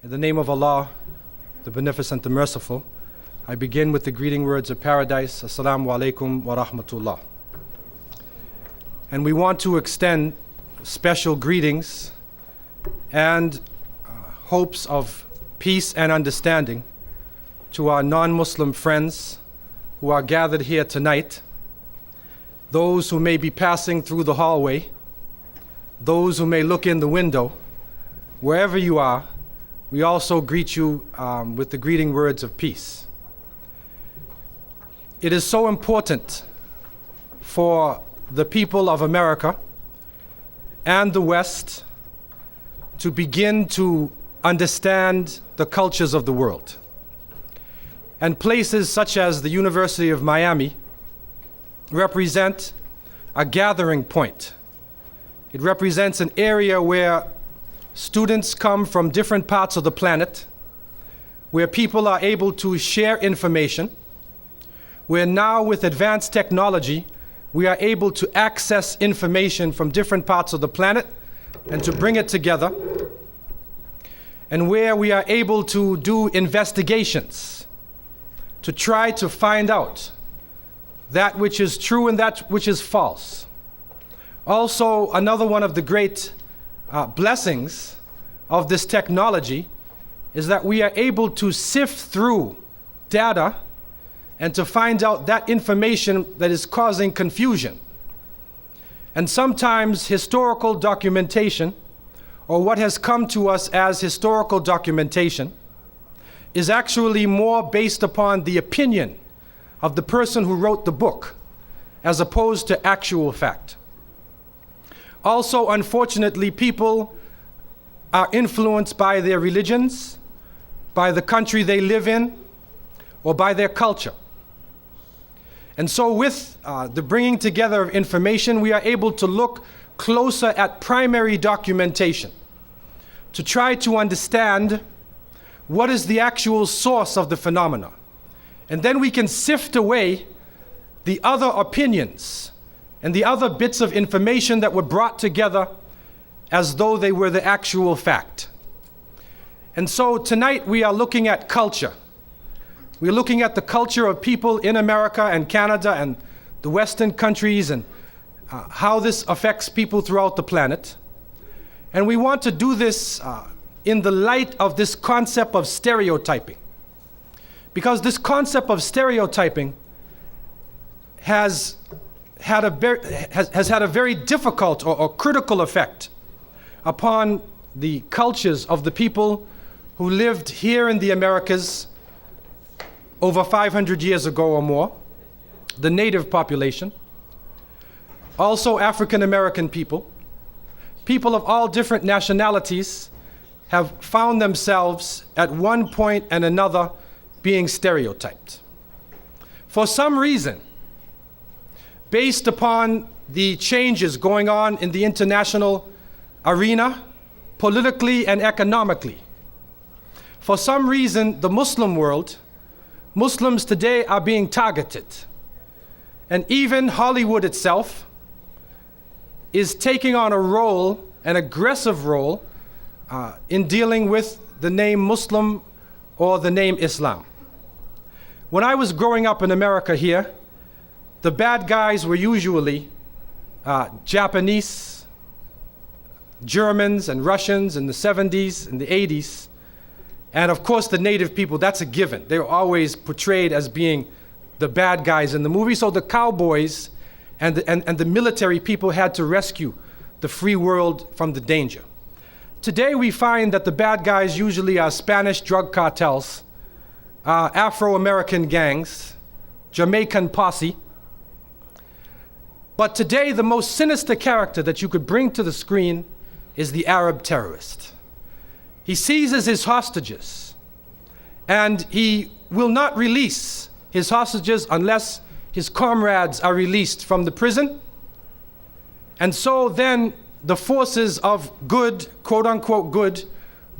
In the name of Allah, the Beneficent, the Merciful, I begin with the greeting words of paradise. Assalamu alaikum wa rahmatullah. And we want to extend special greetings and hopes of peace and understanding to our non-Muslim friends who are gathered here tonight, those who may be passing through the hallway, those who may look in the window. Wherever you are, we also greet you with the greeting words of peace. It is so important for the people of America and the West to begin to understand the cultures of the world. And places such as the University of Miami represent a gathering point. It represents an area where students come from different parts of the planet, where people are able to share information, where now with advanced technology, we are able to access information from different parts of the planet and to bring it together, and where we are able to do investigations to try to find out that which is true and that which is false. Also, another one of the great blessings of this technology is that we are able to sift through data and to find out that information that is causing confusion. And sometimes historical documentation, or what has come to us as historical documentation, is actually more based upon the opinion of the person who wrote the book, as opposed to actual fact. Also, unfortunately, people are influenced by their religions, by the country they live in, or by their culture. And so with the bringing together of information, we are able to look closer at primary documentation to try to understand what is the actual source of the phenomena. And then we can sift away the other opinions and the other bits of information that were brought together as though they were the actual fact. And so tonight we are looking at culture. We're looking at the culture of people in America and Canada and the Western countries, and how this affects people throughout the planet. And we want to do this in the light of this concept of stereotyping. Because this concept of stereotyping has had a very difficult or critical effect upon the cultures of the people who lived here in the Americas over 500 years ago or more, the native population, also African American people. People of all different nationalities have found themselves at one point and another being stereotyped. For some reason, based upon the changes going on in the international arena, politically and economically, for some reason, the Muslim world, Muslims today are being targeted. And even Hollywood itself is taking on a role, an aggressive role, in dealing with the name Muslim or the name Islam. When I was growing up in America here, the bad guys were usually Japanese, Germans, and Russians in the 70s and the 80s. And of course, the native people, that's a given. They were always portrayed as being the bad guys in the movie. So the cowboys and the military people had to rescue the free world from the danger. Today, we find that the bad guys usually are Spanish drug cartels, Afro-American gangs, Jamaican posse. But today, the most sinister character that you could bring to the screen is the Arab terrorist. He seizes his hostages, and he will not release his hostages unless his comrades are released from the prison. And so then the forces of good, quote unquote good,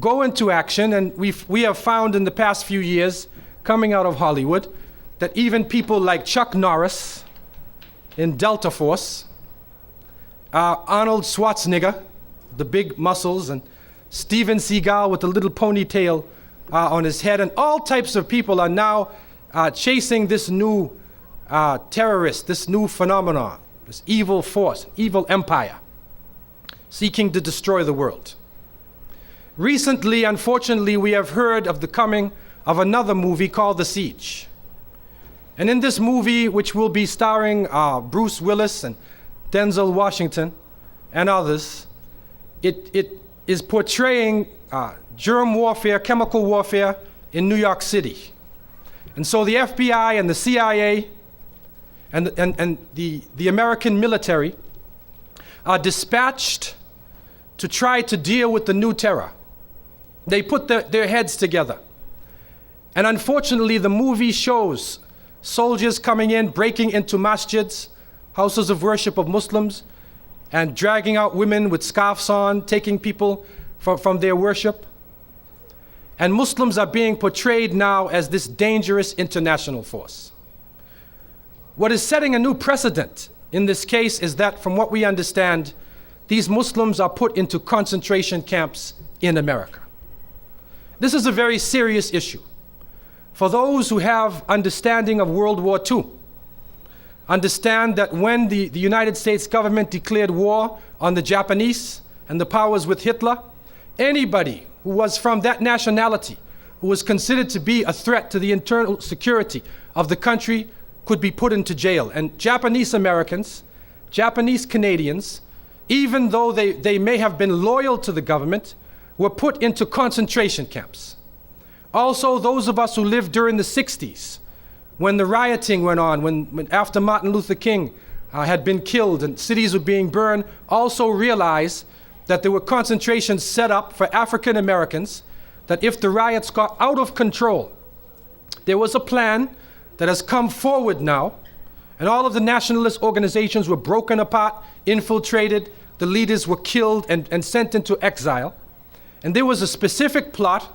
go into action. And we have found in the past few years, coming out of Hollywood, that even people like Chuck Norris in Delta Force, Arnold Schwarzenegger, the big muscles, and Steven Seagal with a little ponytail on his head, and all types of people are now chasing this new terrorist, this new phenomenon, this evil force, evil empire, seeking to destroy the world. Recently, unfortunately, we have heard of the coming of another movie called The Siege. And in this movie, which will be starring Bruce Willis and Denzel Washington and others, it is portraying germ warfare, chemical warfare in New York City. And so the FBI and the CIA and the American military are dispatched to try to deal with the new terror. They put their heads together. And unfortunately, the movie shows soldiers coming in, breaking into masjids, houses of worship of Muslims, and dragging out women with scarves on, taking people from their worship. And Muslims are being portrayed now as this dangerous international force. What is setting a new precedent in this case is that, from what we understand, these Muslims are put into concentration camps in America. This is a very serious issue. For those who have understanding of World War II, understand that when the United States government declared war on the Japanese and the powers with Hitler, anybody who was from that nationality, who was considered to be a threat to the internal security of the country, could be put into jail. And Japanese Americans, Japanese Canadians, even though they may have been loyal to the government, were put into concentration camps. Also, those of us who lived during the 60s, when the rioting went on, when after Martin Luther King had been killed and cities were being burned, also realized that there were concentrations set up for African Americans, that if the riots got out of control, there was a plan that has come forward now, and all of the nationalist organizations were broken apart, infiltrated, the leaders were killed and sent into exile. And there was a specific plot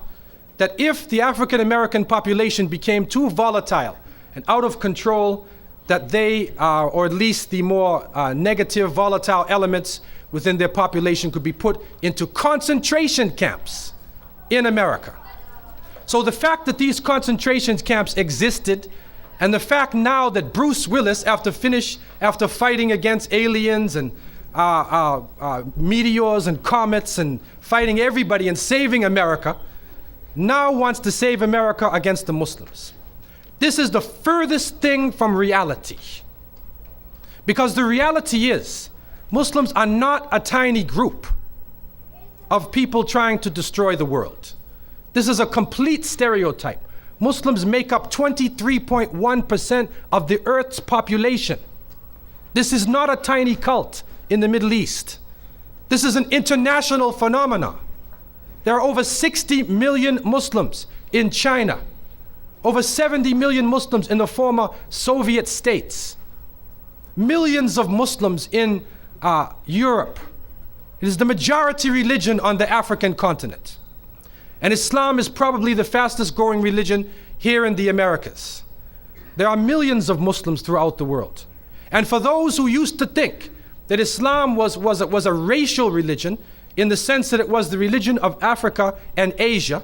that if the African American population became too volatile and out of control, that they, or at least the more negative, volatile elements within their population, could be put into concentration camps in America. So the fact that these concentration camps existed, and the fact now that Bruce Willis, after fighting against aliens and meteors and comets and fighting everybody and saving America, now wants to save America against the Muslims. This is the furthest thing from reality. Because the reality is, Muslims are not a tiny group of people trying to destroy the world. This is a complete stereotype. Muslims make up 23.1% of the Earth's population. This is not a tiny cult in the Middle East. This is an international phenomenon. There are over 60 million Muslims in China, over 70 million Muslims in the former Soviet states, millions of Muslims in Europe. It is the majority religion on the African continent. And Islam is probably the fastest growing religion here in the Americas. There are millions of Muslims throughout the world. And for those who used to think that Islam was a racial religion, in the sense that it was the religion of Africa and Asia,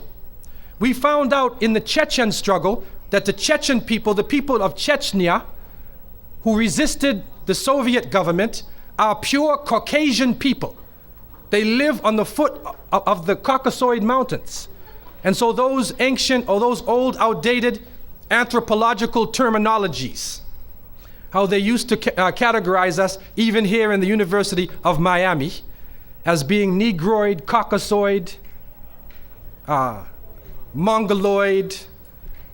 we found out in the Chechen struggle that the Chechen people, the people of Chechnya, who resisted the Soviet government, are pure Caucasian people. They live on the foot of the Caucasoid Mountains. And so those ancient, or those old, outdated anthropological terminologies, how they used to categorize us, even here in the University of Miami, as being Negroid, Caucasoid, Mongoloid,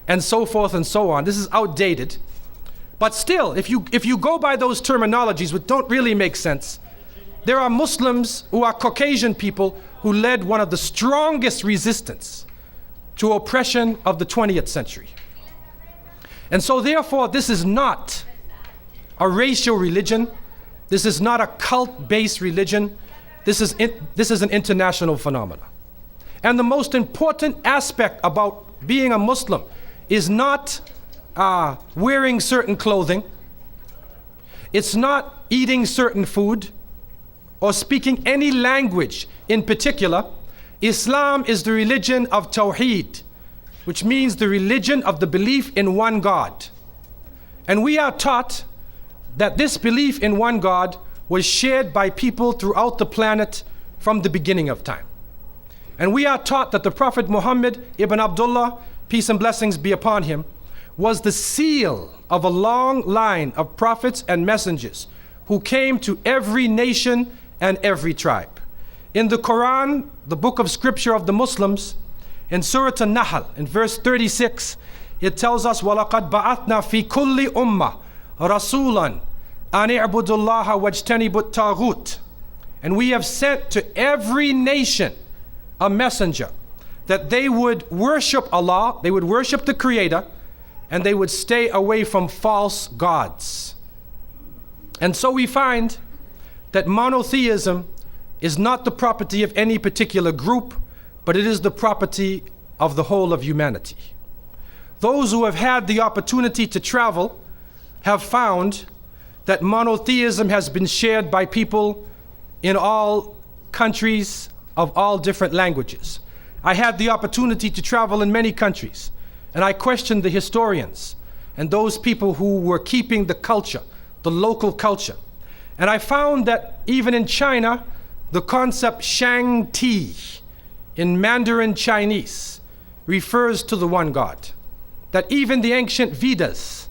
and so forth and so on. This is outdated. But still, if you go by those terminologies, which don't really make sense, there are Muslims who are Caucasian people who led one of the strongest resistance to oppression of the 20th century. And so therefore, this is not a racial religion. This is not a cult-based religion. This is an international phenomenon. And the most important aspect about being a Muslim is not wearing certain clothing. It's not eating certain food or speaking any language in particular. Islam is the religion of Tawheed, which means the religion of the belief in one God. And we are taught that this belief in one God was shared by people throughout the planet from the beginning of time. And we are taught that the Prophet Muhammad ibn Abdullah, peace and blessings be upon him, was the seal of a long line of prophets and messengers who came to every nation and every tribe. In the Quran, the book of scripture of the Muslims, in Surah An-Nahl, in verse 36, it tells us, وَلَقَدْ بَعَثْنَا فِي كُلِّ أُمَّةٍ رَسُولًا أَنِ اعْبُدُوا اللَّهَ وَاجْتَنِبُوا الطَّاغُوتَ. And we have sent to every nation a messenger that they would worship Allah, they would worship the Creator, and they would stay away from false gods. And so we find that monotheism is not the property of any particular group, but it is the property of the whole of humanity. Those who have had the opportunity to travel have found that monotheism has been shared by people in all countries of all different languages. I had the opportunity to travel in many countries, and I questioned the historians and those people who were keeping the culture, the local culture. And I found that even in China, the concept Shang Ti in Mandarin Chinese refers to the one God. That even the ancient Vedas,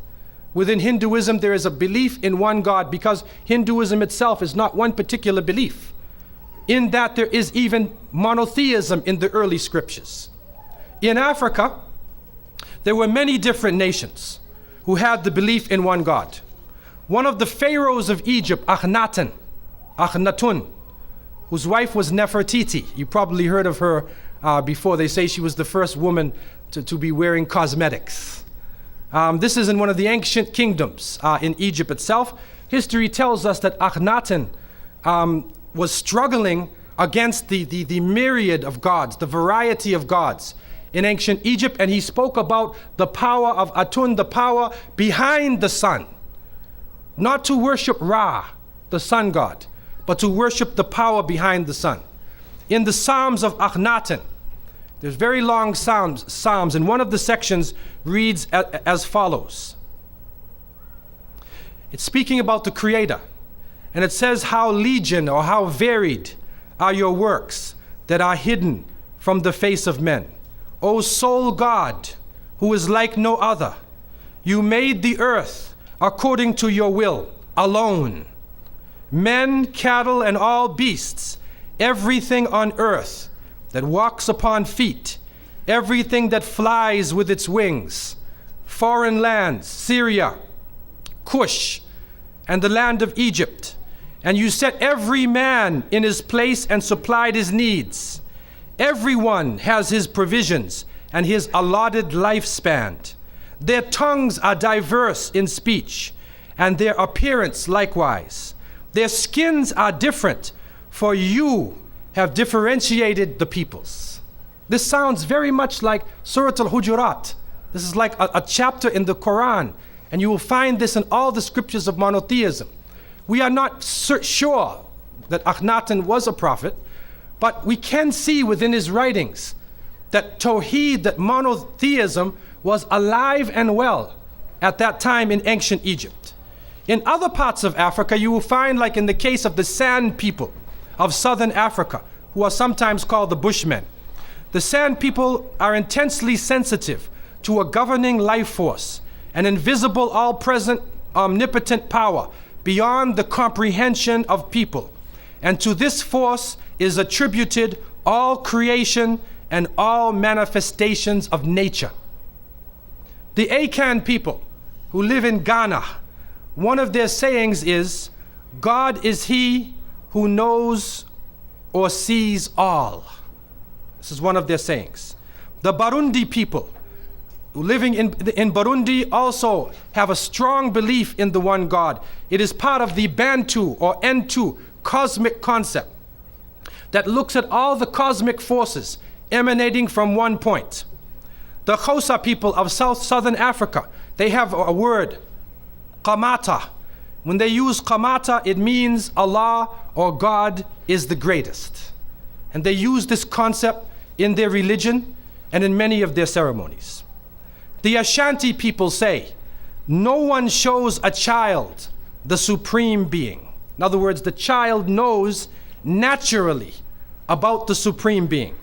within Hinduism, there is a belief in one God, because Hinduism itself is not one particular belief. In that there is even monotheism in the early scriptures. In Africa, there were many different nations who had the belief in one God. One of the pharaohs of Egypt, Akhenaten, whose wife was Nefertiti. You probably heard of her before. They say she was the first woman to be wearing cosmetics. This is in one of the ancient kingdoms in Egypt itself. History tells us that Akhenaten was struggling against the myriad of gods, the variety of gods in ancient Egypt, and he spoke about the power of Atun, the power behind the sun. Not to worship Ra, the sun god, but to worship the power behind the sun. In the Psalms of Akhenaten, there's very long psalms, and one of the sections reads as follows. It's speaking about the Creator, and it says, how legion or how varied are your works that are hidden from the face of men. O sole God, who is like no other, you made the earth according to your will, alone. Men, cattle, and all beasts, everything on earth that walks upon feet, everything that flies with its wings, foreign lands, Syria, Cush, and the land of Egypt. And you set every man in his place and supplied his needs. Everyone has his provisions and his allotted lifespan. Their tongues are diverse in speech, and their appearance likewise. Their skins are different, for you have differentiated the peoples. This sounds very much like Surah Al-Hujurat. This is like a chapter in the Quran, and you will find this in all the scriptures of monotheism. We are not sure that Akhenaten was a prophet, but we can see within his writings that Tawheed, that monotheism, was alive and well at that time in ancient Egypt. In other parts of Africa, you will find, like in the case of the San people of southern Africa, who are sometimes called the Bushmen. The San people are intensely sensitive to a governing life force, an invisible, all-present, omnipotent power beyond the comprehension of people. And to this force is attributed all creation and all manifestations of nature. The Akan people who live in Ghana, one of their sayings is, God is he who knows or sees all. This is one of their sayings. The Burundi people living in Burundi also have a strong belief in the one God. It is part of the Bantu or Entu cosmic concept that looks at all the cosmic forces emanating from one point. The Xhosa people of southern Africa, they have a word, Kamata. When they use Kamata, it means Allah or God is the greatest. And they use this concept in their religion and in many of their ceremonies. The Ashanti people say, no one shows a child the supreme being. In other words, the child knows naturally about the supreme being.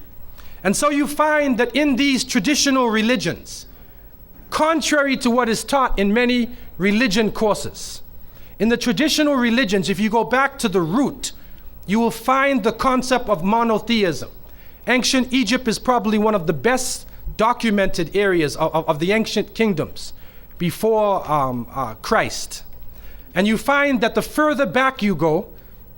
And so you find that in these traditional religions, contrary to what is taught in many religion courses, in the traditional religions, if you go back to the root, you will find the concept of monotheism. Ancient Egypt is probably one of the best documented areas of the ancient kingdoms before Christ. And you find that the further back you go,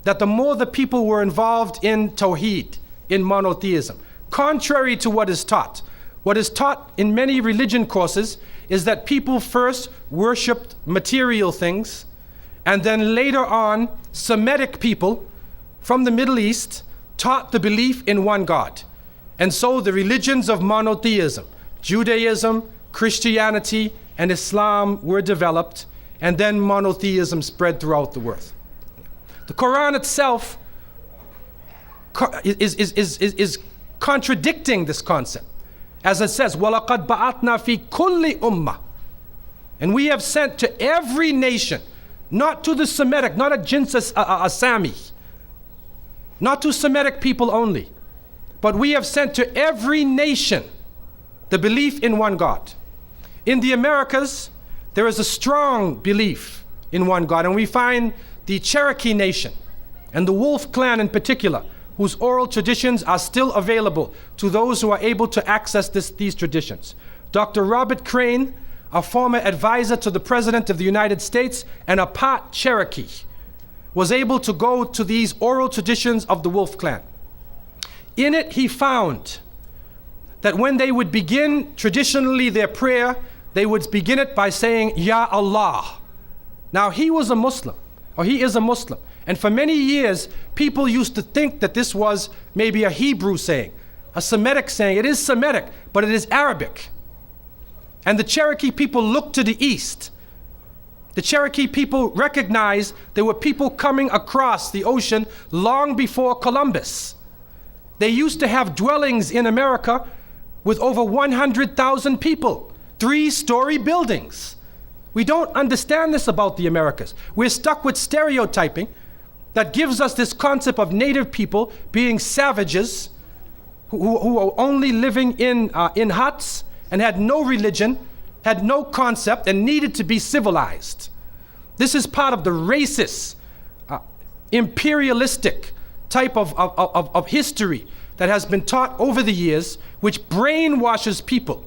that the more the people were involved in Tawheed, in monotheism. Contrary to what is taught. What is taught in many religion courses is that people first worshipped material things, and then later on, Semitic people from the Middle East taught the belief in one God. And so the religions of monotheism, Judaism, Christianity, and Islam were developed, and then monotheism spread throughout the world. The Quran itself is contradicting this concept. As it says, وَلَقَدْ بَعَثْنَا فِي كُلِّ أُمَّةٍ. And we have sent to every nation, not to the Semitic, not a jins Asami, not to Semitic people only, but we have sent to every nation the belief in one God. In the Americas, there is a strong belief in one God, and we find the Cherokee Nation and the Wolf Clan in particular, whose oral traditions are still available to those who are able to access these traditions. Dr. Robert Crane, a former advisor to the President of the United States and a part Cherokee, was able to go to these oral traditions of the Wolf Clan. In it, he found that when they would begin traditionally their prayer, they would begin it by saying, Ya Allah. Now, he was a Muslim, or he is a Muslim. And for many years, people used to think that this was maybe a Hebrew saying, a Semitic saying. It is Semitic, but it is Arabic. And the Cherokee people looked to the east. The Cherokee people recognized there were people coming across the ocean long before Columbus. They used to have dwellings in America with over 100,000 people, 3-story buildings. We don't understand this about the Americas. We're stuck with stereotyping that gives us this concept of native people being savages who are only living in huts and had no religion, had no concept, and needed to be civilized. This is part of the racist, imperialistic type of history that has been taught over the years, which brainwashes people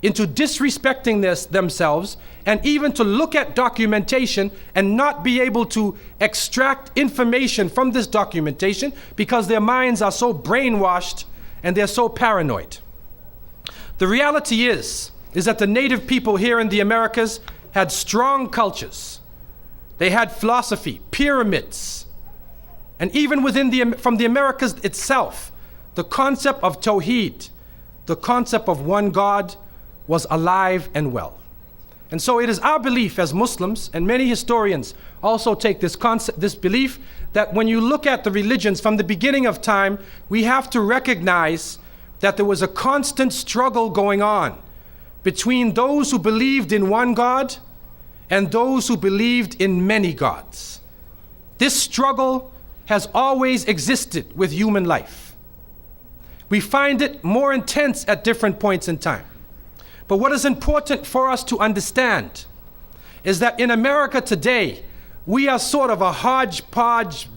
into disrespecting themselves, and even to look at documentation and not be able to extract information from this documentation because their minds are so brainwashed and they're so paranoid. The reality is that the native people here in the Americas had strong cultures. They had philosophy, pyramids, and even from the Americas itself, the concept of Tawheed, the concept of one God, was alive and well. And so it is our belief as Muslims, and many historians also take this concept, this belief, that when you look at the religions from the beginning of time, we have to recognize that there was a constant struggle going on between those who believed in one God and those who believed in many gods. This struggle has always existed with human life. We find it more intense at different points in time. But what is important for us to understand is that in America today, we are sort of a hodgepodge,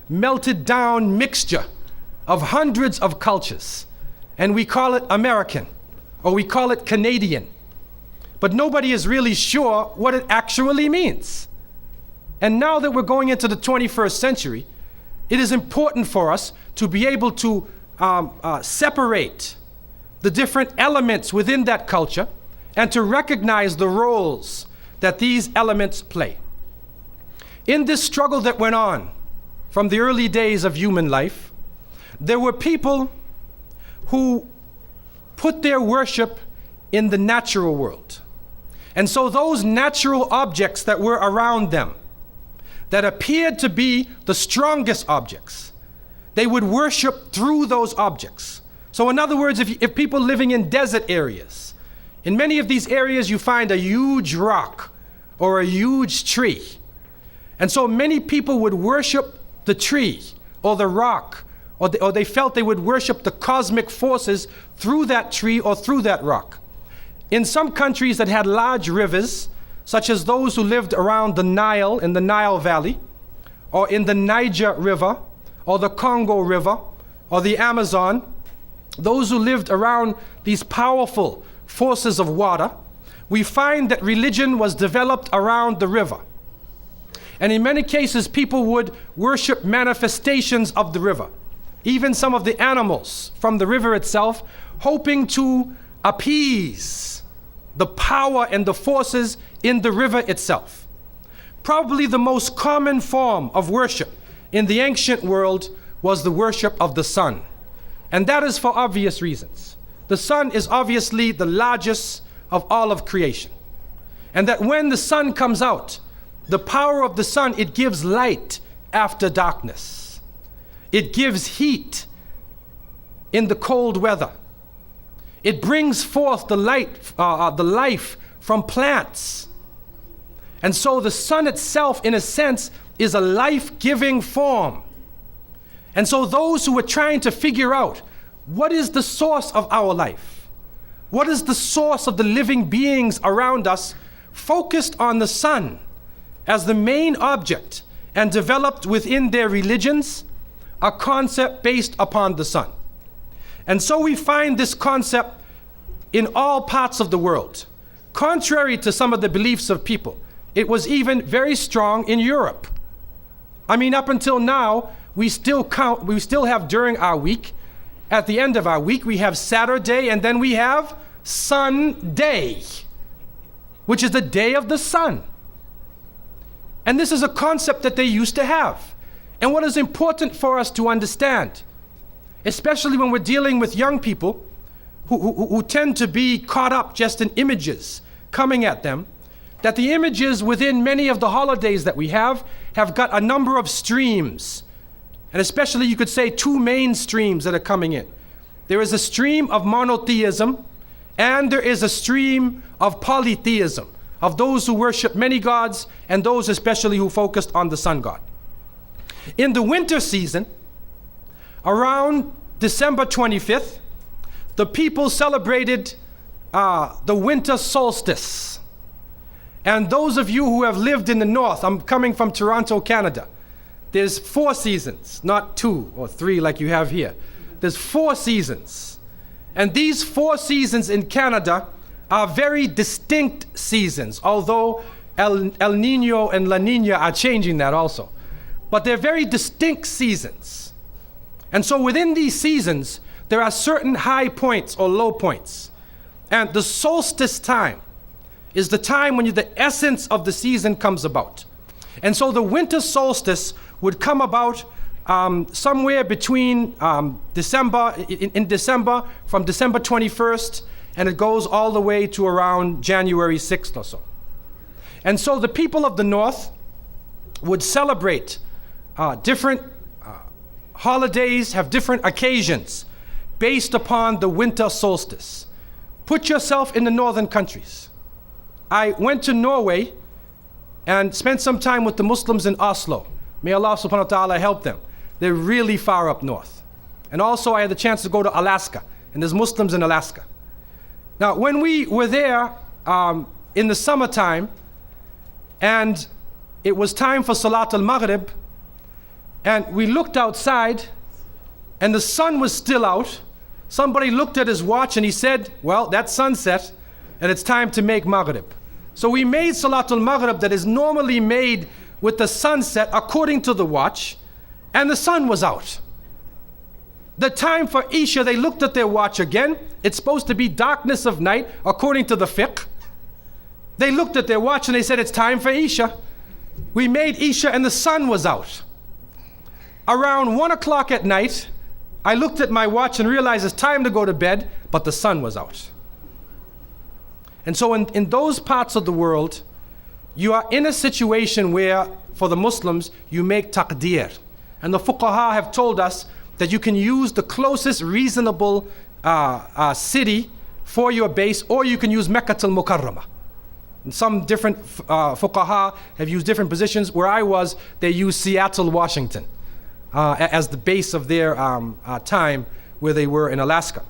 melted down mixture of hundreds of cultures. And we call it American, or we call it Canadian. But nobody is really sure what it actually means. And now that we're going into the 21st century, it is important for us to be able to separate the different elements within that culture and to recognize the roles that these elements play. In this struggle that went on from the early days of human life, there were people who put their worship in the natural world. And so those natural objects that were around them, that appeared to be the strongest objects, they would worship through those objects. So in other words, if people living in desert areas, in many of these areas you find a huge rock or a huge tree. And so many people would worship the tree or the rock, or they felt they would worship the cosmic forces through that tree or through that rock. In some countries that had large rivers, such as those who lived around the Nile, in the Nile Valley, or in the Niger River, or the Congo River, or the Amazon, those who lived around these powerful forces of water, we find that religion was developed around the river. And in many cases, people would worship manifestations of the river, even some of the animals from the river itself, hoping to appease the power and the forces in the river itself. Probably the most common form of worship in the ancient world was the worship of the sun. And that is for obvious reasons. The sun is obviously the largest of all of creation. And that when the sun comes out, the power of the sun, it gives light after darkness. It gives heat in the cold weather. It brings forth the life from plants. And so the sun itself, in a sense, is a life-giving form. And so those who were trying to figure out what is the source of our life, what is the source of the living beings around us, focused on the sun as the main object and developed within their religions a concept based upon the sun. And so we find this concept in all parts of the world. Contrary to some of the beliefs of people, it was even very strong in Europe. I mean, up until now, we still have during our week, at the end of our week, we have Saturday, and then we have Sunday, which is the day of the sun. And this is a concept that they used to have. And what is important for us to understand, especially when we're dealing with young people who tend to be caught up just in images coming at them, that the images within many of the holidays that we have got a number of streams. And especially you could say two main streams that are coming in. There is a stream of monotheism, and there is a stream of polytheism, of those who worship many gods, and those especially who focused on the sun god. In the winter season, around December 25th, the people celebrated the winter solstice. And those of you who have lived in the north, I'm coming from Toronto, Canada, there's 4 seasons, not 2 or 3 like you have here. There's 4 seasons. And these 4 seasons in Canada are very distinct seasons, although El Nino and La Nina are changing that also. But they're very distinct seasons. And so within these seasons, there are certain high points or low points. And the solstice time is the time when the essence of the season comes about. And so the winter solstice would come about somewhere between December, in December, from December 21st, and it goes all the way to around January 6th or so. And so the people of the north would celebrate different holidays, have different occasions based upon the winter solstice. Put yourself in the northern countries. I went to Norway and spent some time with the Muslims in Oslo. May Allah subhanahu wa ta'ala help them. They're really far up north. And also I had the chance to go to Alaska, and there's Muslims in Alaska. Now, when we were there in the summertime, and it was time for Salat al-Maghrib, and we looked outside, and the sun was still out. Somebody looked at his watch and he said, well, that's sunset, and it's time to make Maghrib. So we made Salatul Maghrib that is normally made with the sunset according to the watch, and the sun was out. The time for Isha, they looked at their watch again. It's supposed to be darkness of night according to the fiqh. They looked at their watch and they said, it's time for Isha. We made Isha and the sun was out. Around 1 o'clock at night, I looked at my watch and realized it's time to go to bed, but the sun was out. And so in those parts of the world, you are in a situation where, for the Muslims, you make taqdeer. And the fuqaha have told us that you can use the closest reasonable city for your base, or you can use Mecca al-Mukarramah. And some different fuqaha have used different positions. Where I was, they used Seattle, Washington as the base of their time where they were in Alaska.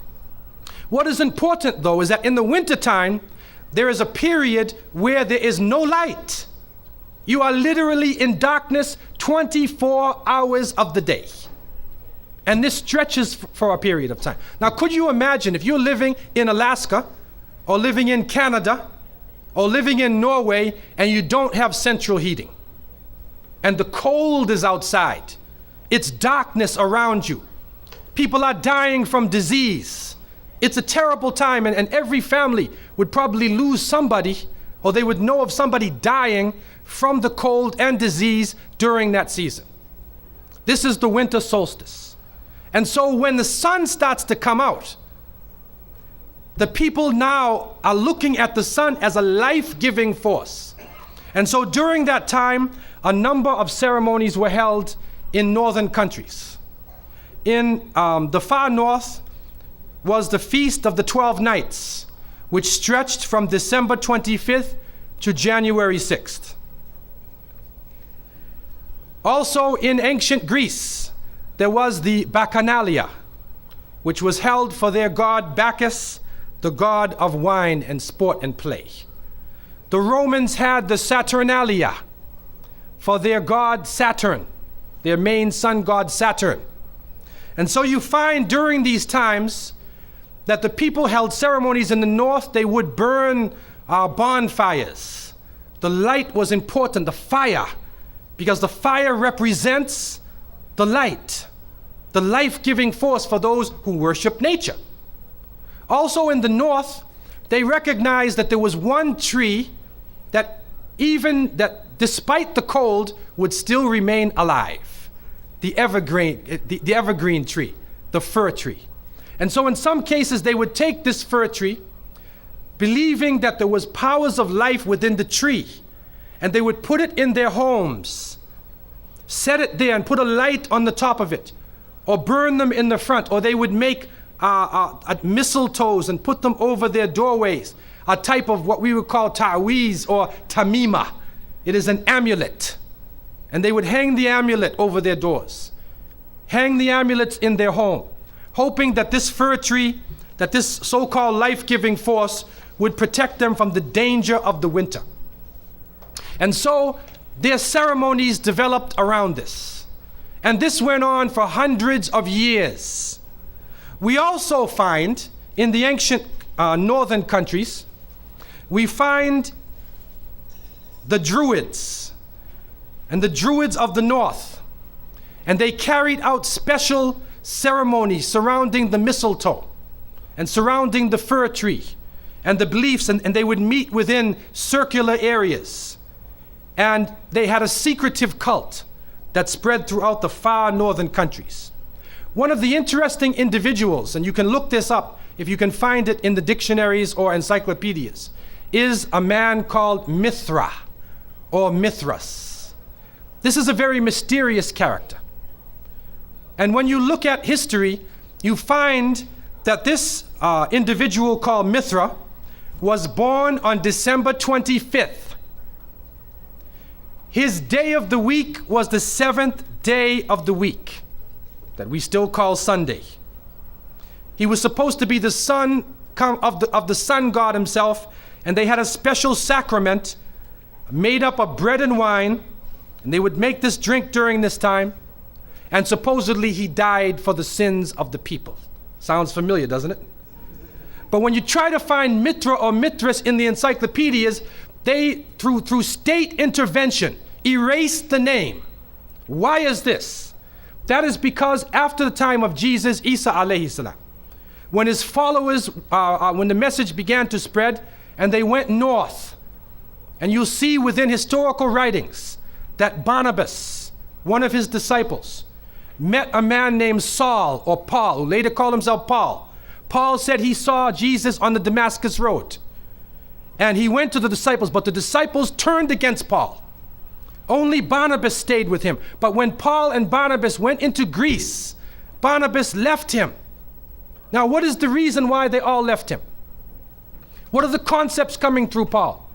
What is important, though, is that in the wintertime, there is a period where there is no light. You are literally in darkness 24 hours of the day. And this stretches for a period of time. Now, could you imagine if you're living in Alaska, or living in Canada, or living in Norway, and you don't have central heating, and the cold is outside, it's darkness around you, people are dying from disease. It's a terrible time, and every family would probably lose somebody, or they would know of somebody dying from the cold and disease during that season. This is the winter solstice. And so when the sun starts to come out, the people now are looking at the sun as a life-giving force. And so during that time, a number of ceremonies were held in northern countries. In the far north was the Feast of the 12 Nights, which stretched from December 25th to January 6th. Also in ancient Greece, there was the Bacchanalia, which was held for their god Bacchus, the god of wine and sport and play. The Romans had the Saturnalia for their god Saturn, their main sun god Saturn. And so you find during these times that the people held ceremonies in the north. They would burn bonfires. The light was important, the fire, because the fire represents the light, the life-giving force for those who worship nature. Also in the north, they recognized that there was one tree that despite the cold would still remain alive. The evergreen tree, the fir tree. And so in some cases they would take this fir tree, believing that there was powers of life within the tree, and they would put it in their homes, set it there and put a light on the top of it, or burn them in the front, or they would make mistletoes and put them over their doorways, a type of what we would call ta'weez or tamima. It is an amulet. And they would hang the amulet over their doors, hang the amulets in their home, hoping that this fir tree, that this so-called life-giving force would protect them from the danger of the winter. And so their ceremonies developed around this. And this went on for hundreds of years. We also find in the ancient northern countries, we find the Druids and the Druids of the north. And they carried out special ceremonies surrounding the mistletoe and surrounding the fir tree and the beliefs, and they would meet within circular areas. And they had a secretive cult that spread throughout the far northern countries. One of the interesting individuals, and you can look this up if you can find it in the dictionaries or encyclopedias, is a man called Mithra or Mithras. This is a very mysterious character. And when you look at history, you find that this individual called Mithra was born on December 25th. His day of the week was the 7th day of the week, that we still call Sunday. He was supposed to be the son of the sun god himself, and they had a special sacrament made up of bread and wine, and they would make this drink during this time, and supposedly he died for the sins of the people. Sounds familiar, doesn't it? But when you try to find Mithra or Mithras in the encyclopedias, they, through state intervention, erased the name. Why is this? That is because after the time of Jesus, Isa alayhi salam, when his followers, when the message began to spread, and they went north, and you'll see within historical writings that Barnabas, one of his disciples, met a man named Saul or Paul, who later called himself Paul. Paul said he saw Jesus on the Damascus road, and he went to the disciples, but the disciples turned against Paul. Only Barnabas stayed with him. But when Paul and Barnabas went into Greece, Barnabas left him. Now, what is the reason why they all left him? What are the concepts coming through Paul?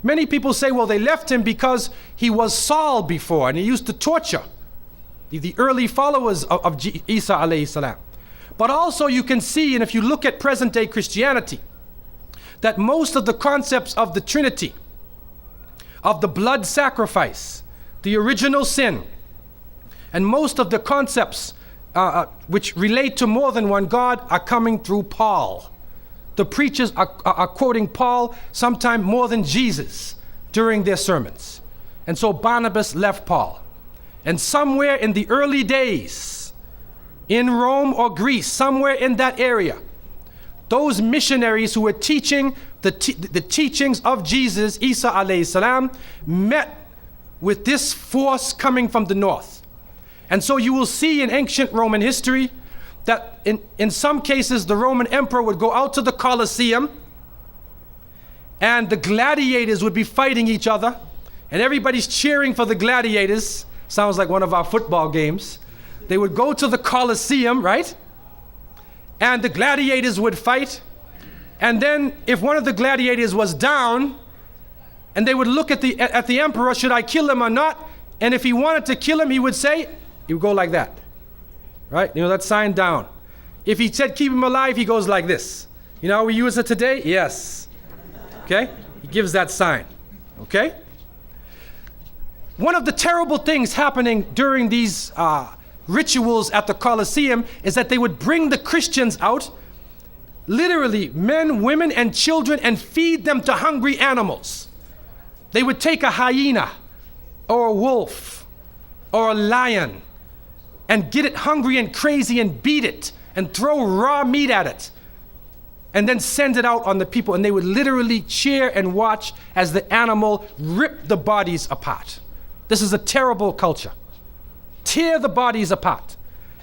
Many people say, well, they left him because he was Saul before and he used to torture the early followers of Isa alayhi salam. But also you can see, and if you look at present day Christianity, that most of the concepts of the Trinity, of the blood sacrifice, the original sin, and most of the concepts which relate to more than one God are coming through Paul. The preachers are quoting Paul sometime more than Jesus during their sermons. And so Barnabas left Paul. And somewhere in the early days, in Rome or Greece, somewhere in that area, those missionaries who were teaching the teachings of Jesus, Isa alayhi salam, met with this force coming from the north. And so you will see in ancient Roman history that in some cases the Roman emperor would go out to the Colosseum and the gladiators would be fighting each other and everybody's cheering for the gladiators. Sounds like one of our football games. They would go to the Colosseum, right? And the gladiators would fight. And then if one of the gladiators was down, and they would look at the emperor, should I kill him or not? And if he wanted to kill him, he would go like that. Right? You know, that sign down. If he said keep him alive, he goes like this. You know how we use it today? Yes. Okay? He gives that sign. Okay? One of the terrible things happening during these rituals at the Colosseum is that they would bring the Christians out, literally men, women, and children, and feed them to hungry animals. They would take a hyena or a wolf or a lion and get it hungry and crazy and beat it and throw raw meat at it and then send it out on the people. And they would literally cheer and watch as the animal ripped the bodies apart. This is a terrible culture. Tear the bodies apart.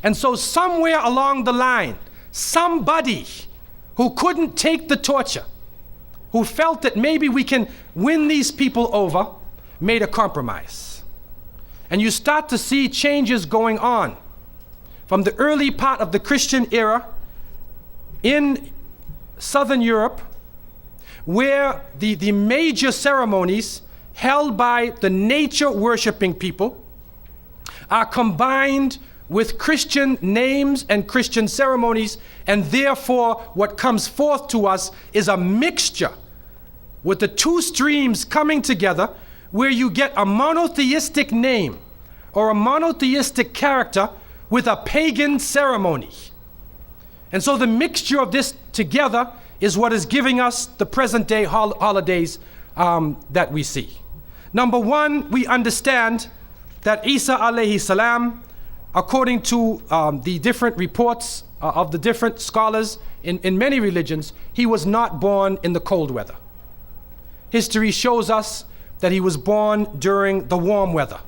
And so somewhere along the line, somebody who couldn't take the torture, who felt that maybe we can win these people over, made a compromise. And you start to see changes going on from the early part of the Christian era in Southern Europe, where the major ceremonies held by the nature worshiping people are combined with Christian names and Christian ceremonies, and therefore what comes forth to us is a mixture with the two streams coming together, where you get a monotheistic name or a monotheistic character with a pagan ceremony. And so the mixture of this together is what is giving us the present day holidays that we see. Number one, we understand that Isa alayhi salam, according to the different reports of the different scholars in many religions, he was not born in the cold weather. History shows us that he was born during the warm weather.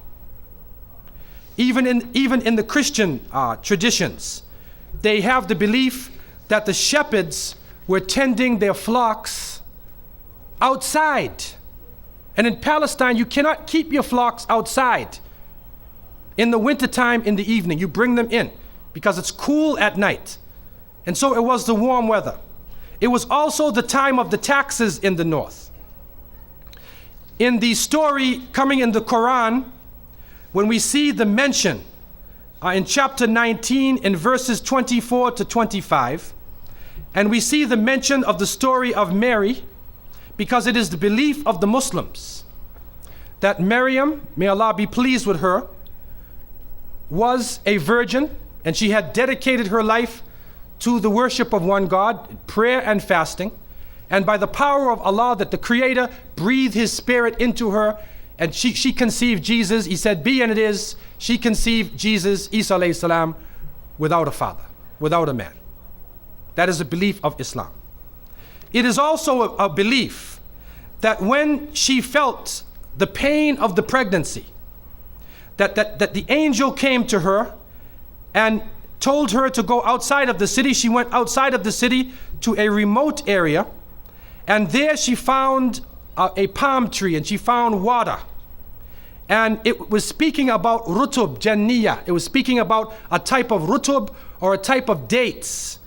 Even in the Christian traditions, they have the belief that the shepherds were tending their flocks outside. And in Palestine, you cannot keep your flocks outside. In the wintertime, in the evening, you bring them in because it's cool at night. And so it was the warm weather. It was also the time of the taxes in the north. In the story coming in the Quran, when we see the mention in chapter 19 in verses 24 to 25, and we see the mention of the story of Mary, because it is the belief of the Muslims that Maryam, may Allah be pleased with her, was a virgin, and she had dedicated her life to the worship of one God, prayer and fasting, and by the power of Allah, that the Creator breathed His Spirit into her, and she conceived Jesus. He said, be, and it is. She conceived Jesus, Isa alayhi salam, without a father, without a man. That is a belief of Islam. It is also a belief that when she felt the pain of the pregnancy, that the angel came to her and told her to go outside of the city. She went outside of the city to a remote area, and there she found a palm tree, and she found water. And it was speaking about rutub, janniya. It was speaking about a type of rutub or a type of dates.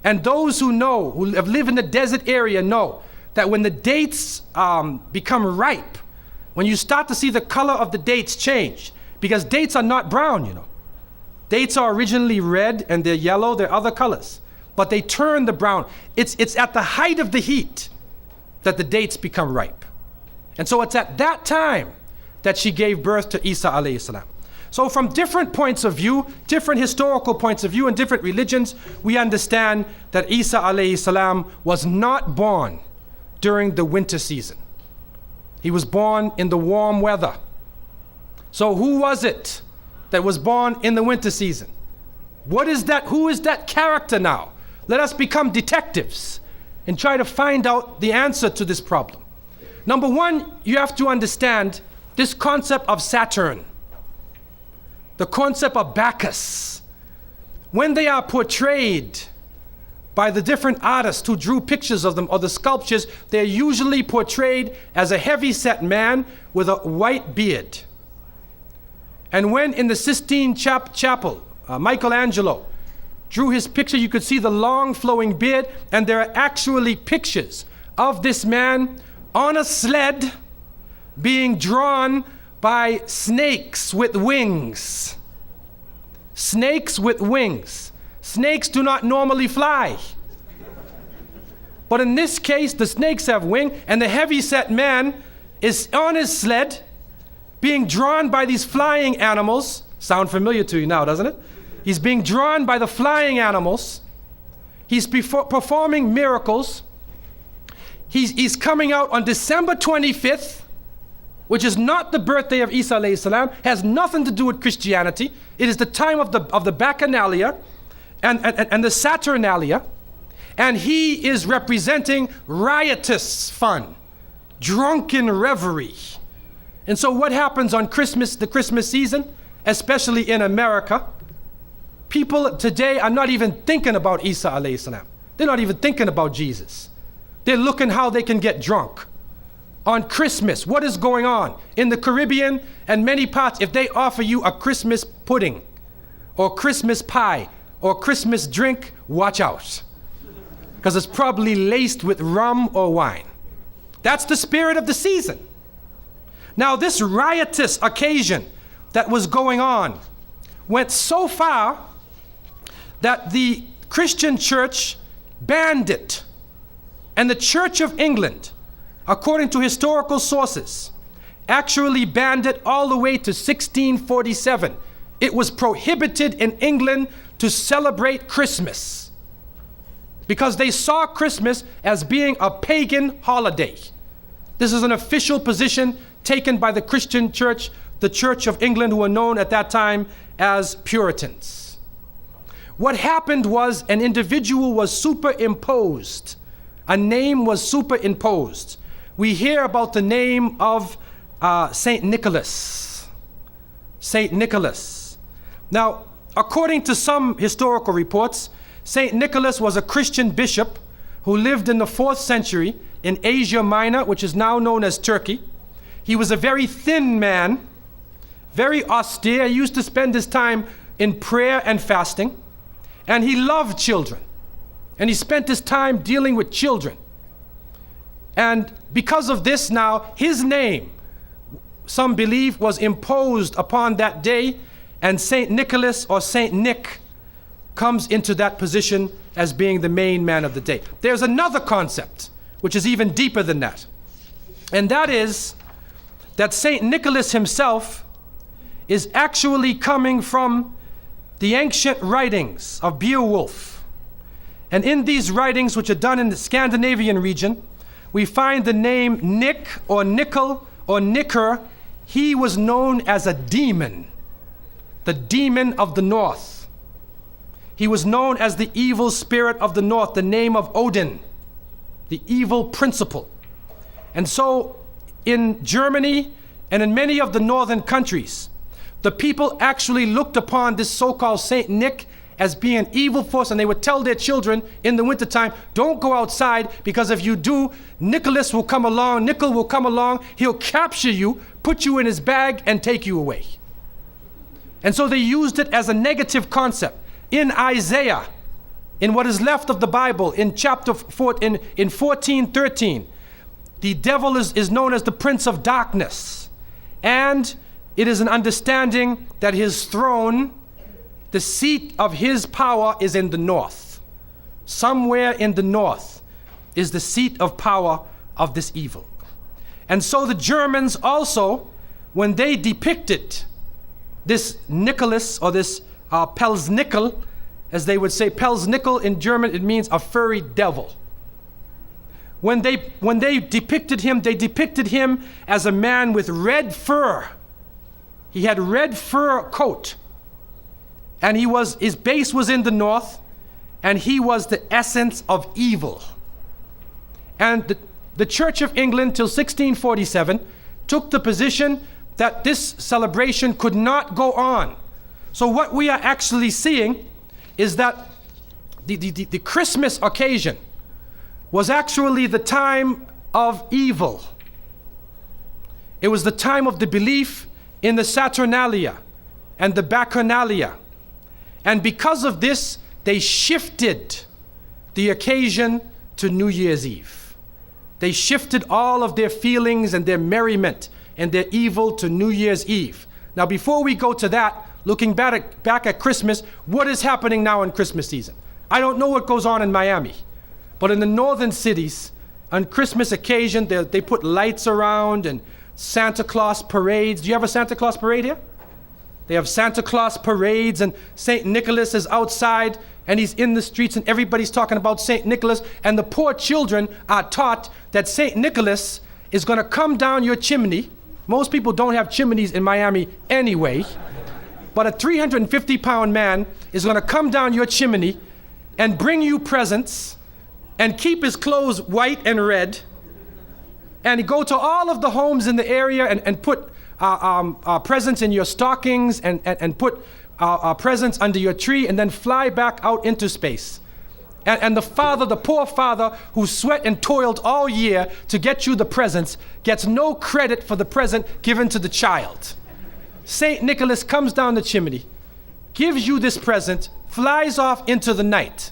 And those who know, who have lived in the desert area, know that when the dates become ripe, when you start to see the color of the dates change, because dates are not brown, you know. Dates are originally red and they're yellow, they're other colors, but they turn the brown. It's at the height of the heat that the dates become ripe. And so it's at that time that she gave birth to Isa alayhi salam. So from different points of view, different historical points of view and different religions, we understand that Isa alayhi salam was not born during the winter season. He was born in the warm weather. So who was it that was born in the winter season? What is that? Who is that character now? Let us become detectives and try to find out the answer to this problem. Number one, you have to understand this concept of Saturn, the concept of Bacchus. When they are portrayed by the different artists who drew pictures of them or the sculptures, they're usually portrayed as a heavy-set man with a white beard. And when in the Sistine Chapel, Michelangelo drew his picture, you could see the long flowing beard, and there are actually pictures of this man on a sled being drawn by snakes with wings. Snakes with wings. Snakes do not normally fly. But in this case, the snakes have wings, and the heavy-set man is on his sled being drawn by these flying animals. Sound familiar to you now, doesn't it? He's being drawn by the flying animals. He's performing miracles. He's coming out on December 25th, which is not the birthday of Isa alayhi salam, has nothing to do with Christianity. It is the time of the Bacchanalia and the Saturnalia. And he is representing riotous fun, drunken revelry. And so what happens on Christmas, the Christmas season, especially in America, people today are not even thinking about Isa alayhi salam. They're not even thinking about Jesus. They're looking how they can get drunk. On Christmas, what is going on? In the Caribbean and many parts, if they offer you a Christmas pudding or Christmas pie or Christmas drink, watch out. Because it's probably laced with rum or wine. That's the spirit of the season. Now, this riotous occasion that was going on went so far that the Christian church banned it. And the Church of England, according to historical sources, actually banned it all the way to 1647. It was prohibited in England to celebrate Christmas because they saw Christmas as being a pagan holiday. This is an official position taken by the Christian church, the Church of England, who were known at that time as Puritans. What happened was an individual was superimposed. A name was superimposed. We hear about the name of Saint Nicholas. Saint Nicholas. Now, according to some historical reports, Saint Nicholas was a Christian bishop who lived in the 4th century in Asia Minor, which is now known as Turkey. He was a very thin man, very austere. He used to spend his time in prayer and fasting, and he loved children. And he spent his time dealing with children. And because of this now, his name, some believe, was imposed upon that day, and Saint Nicholas or Saint Nick comes into that position as being the main man of the day. There's another concept, which is even deeper than that. And that is that Saint Nicholas himself is actually coming from the ancient writings of Beowulf. And in these writings, which are done in the Scandinavian region, we find the name Nick or Nickel or Nicker. He was known as a demon, the demon of the north. He was known as the evil spirit of the north, the name of Odin, the evil principle. And so in Germany and in many of the northern countries, the people actually looked upon this so-called Saint Nick as being an evil force, and they would tell their children in the wintertime, don't go outside, because if you do, Nicholas will come along, Nickel will come along, he'll capture you, put you in his bag, and take you away. And so they used it as a negative concept, in Isaiah, in what is left of the Bible, in chapter 4, in 14:13, the devil is known as the prince of darkness. And it is an understanding that his throne, the seat of his power, is in the north. Somewhere in the north is the seat of power of this evil. And so the Germans also, when they depicted this Nicholas, or this Pelsnickel, as they would say, Pelsnickel in German, it means a furry devil. When they depicted him, they depicted him as a man with red fur. He had red fur coat, and his base was in the north, and he was the essence of evil. And the Church of England till 1647 took the position that this celebration could not go on. So what we are actually seeing is that the Christmas occasion was actually the time of evil. It was the time of the belief in the Saturnalia and the Bacchanalia. And because of this, they shifted the occasion to New Year's Eve. They shifted all of their feelings and their merriment and their evil to New Year's Eve. Now, before we go to that, looking back at Christmas, what is happening now in Christmas season? I don't know what goes on in Miami, but in the northern cities, on Christmas occasion, they put lights around and Santa Claus parades. Do you have a Santa Claus parade here? They have Santa Claus parades, and St. Nicholas is outside, and he's in the streets, and everybody's talking about St. Nicholas, and the poor children are taught that St. Nicholas is going to come down your chimney. Most people don't have chimneys in Miami anyway, but a 350-pound man is going to come down your chimney and bring you presents and keep his clothes white and red, and go to all of the homes in the area and put presents in your stockings and put presents under your tree, and then fly back out into space. And the poor father who sweat and toiled all year to get you the presents, gets no credit for the present given to the child. St. Nicholas comes down the chimney, gives you this present, flies off into the night.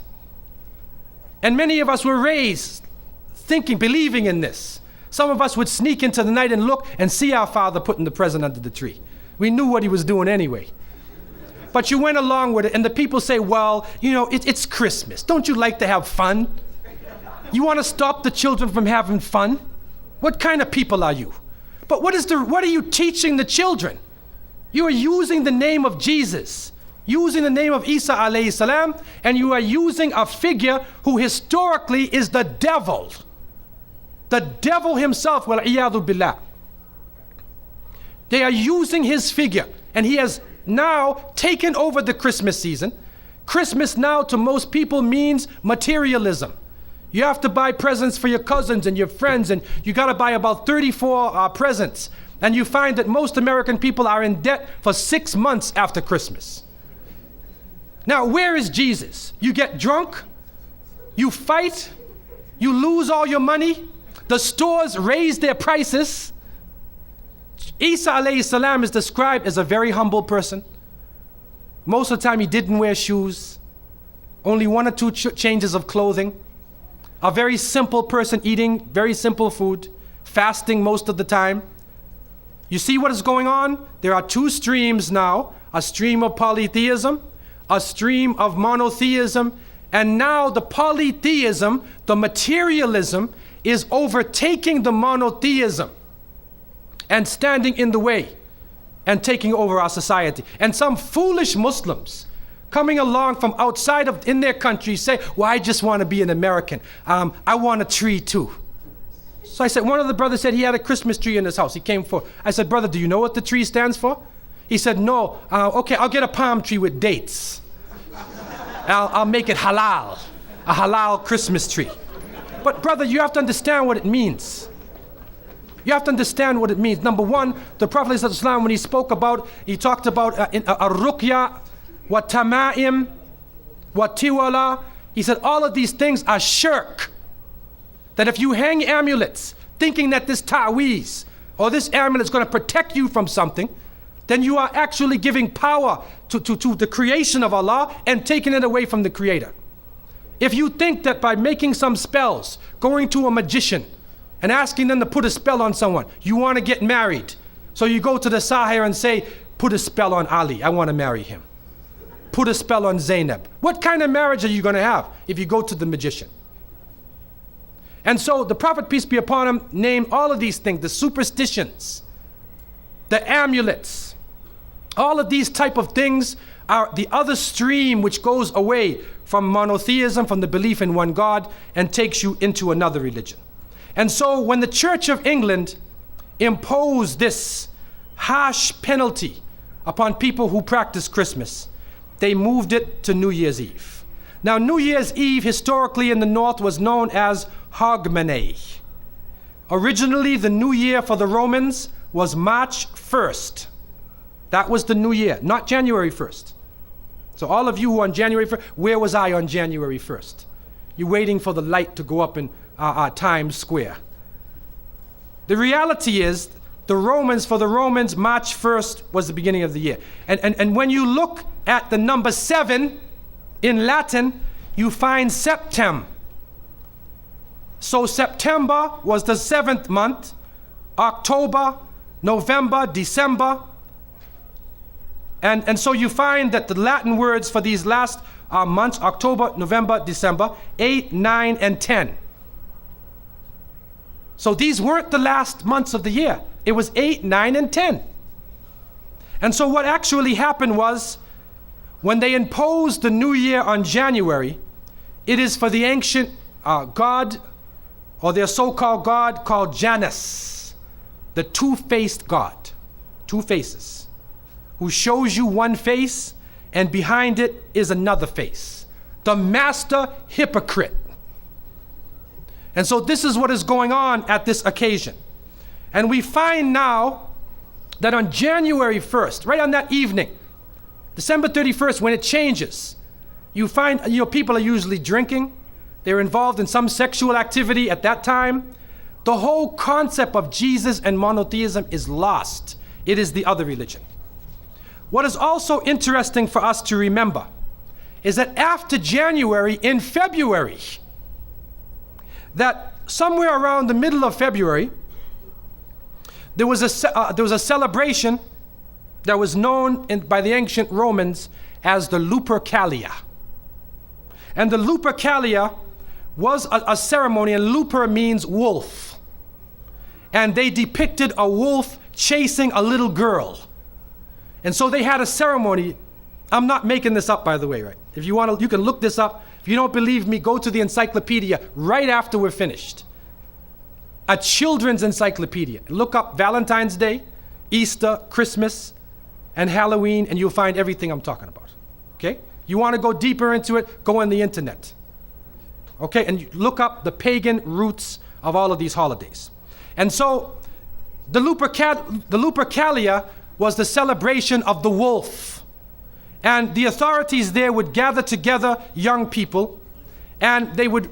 And many of us were raised thinking, believing in this. Some of us would sneak into the night and look and see our father putting the present under the tree. We knew what he was doing anyway. But you went along with it, and the people say, well, it's Christmas. Don't you like to have fun? You want to stop the children from having fun? What kind of people are you? But what are you teaching the children? You are using the name of Jesus, using the name of Isa alayhi salam, and you are using a figure who historically is the devil. The devil himself, wal-iyadhu billah. They are using his figure, and he has now taken over the Christmas season. Christmas now to most people means materialism. You have to buy presents for your cousins and your friends, and you got to buy about 34 presents. And you find that most American people are in debt for 6 months after Christmas. Now, where is Jesus? You get drunk, you fight, you lose all your money, the stores raise their prices. Isa alayhi salam is described as a very humble person. Most of the time he didn't wear shoes, only 1 or 2 changes of clothing. A very simple person, eating very simple food, fasting most of the time. You see what is going on? There are 2 streams now, a stream of polytheism, a stream of monotheism, and now the polytheism, the materialism, is overtaking the monotheism and standing in the way and taking over our society. And some foolish Muslims coming along from outside of in their country say, well, I just want to be an American. I want a tree too. So I said, one of the brothers said he had a Christmas tree in his house. He came for, I said, brother, do you know what the tree stands for? He said, no. Okay, I'll get a palm tree with dates. I'll make it halal, a halal Christmas tree. But brother, you have to understand what it means. You have to understand what it means. Number one, the Prophet ﷺ, when he spoke about, he talked about ar-ruqya, wa tama'im, wa tiwala. He said all of these things are shirk. That if you hang amulets thinking that this ta'weez or this amulet is going to protect you from something, then you are actually giving power to the creation of Allah and taking it away from the Creator. If you think that by making some spells, going to a magician and asking them to put a spell on someone, you want to get married. So you go to the Sahir and say, put a spell on Ali, I want to marry him. Put a spell on Zainab. What kind of marriage are you going to have if you go to the magician? And so the Prophet, peace be upon him, named all of these things, the superstitions, the amulets, all of these type of things are the other stream which goes away from monotheism, from the belief in one God, and takes you into another religion. And so when the Church of England imposed this harsh penalty upon people who practice Christmas, they moved it to New Year's Eve. Now, New Year's Eve historically in the North was known as Hogmanay. Originally, the New Year for the Romans was March 1st. That was the New Year, not January 1st. So all of you who are on January 1st, where was I on January 1st? You're waiting for the light to go up in Times Square. The reality is, for the Romans, March 1st was the beginning of the year. And when you look at the number 7 in Latin, you find septem. So September was the 7th month, October, November, December. And so you find that the Latin words for these last months, October, November, December, 8, 9, and 10. So these weren't the last months of the year. It was 8, 9, and 10. And so what actually happened was, when they imposed the new year on January, it is for the ancient god, or their so-called god called Janus, the two-faced god, 2 faces, who shows you one face and behind it is another face, the master hypocrite. And so this is what is going on at this occasion. And we find now that on January 1st, right on that evening, December 31st, when it changes, you find, people are usually drinking. They're involved in some sexual activity at that time. The whole concept of Jesus and monotheism is lost. It is the other religion. What is also interesting for us to remember is that after January, in February, that somewhere around the middle of February, there was a celebration that was known by the ancient Romans as the Lupercalia. And the Lupercalia was a ceremony, and luper means wolf. And they depicted a wolf chasing a little girl. And so they had a ceremony. I'm not making this up, by the way, right? If you want to, you can look this up. If you don't believe me, go to the encyclopedia right after we're finished. A children's encyclopedia. Look up Valentine's Day, Easter, Christmas, and Halloween, and you'll find everything I'm talking about. Okay? You want to go deeper into it, go on the internet. Okay? And you look up the pagan roots of all of these holidays. And so the Lupercalia was the celebration of the wolf. And the authorities there would gather together young people, and they would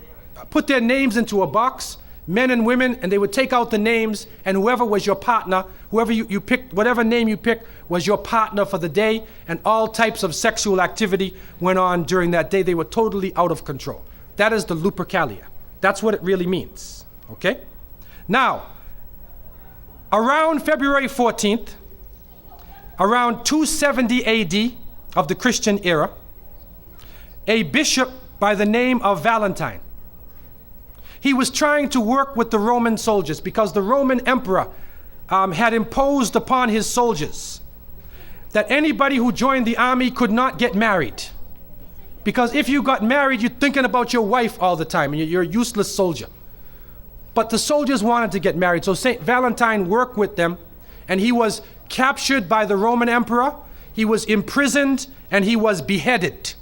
put their names into a box, men and women, and they would take out the names, and whoever was your partner, whoever you picked, whatever name you picked, was your partner for the day, and all types of sexual activity went on during that day. They were totally out of control. That is the Lupercalia. That's what it really means. Okay? Now, around February 14th, around 270 AD of the Christian era, a bishop by the name of Valentine, he was trying to work with the Roman soldiers because the Roman emperor had imposed upon his soldiers that anybody who joined the army could not get married. Because if you got married, you're thinking about your wife all the time, and you're a useless soldier. But the soldiers wanted to get married, so St. Valentine worked with them, and he was captured by the Roman emperor, he was imprisoned, and he was beheaded.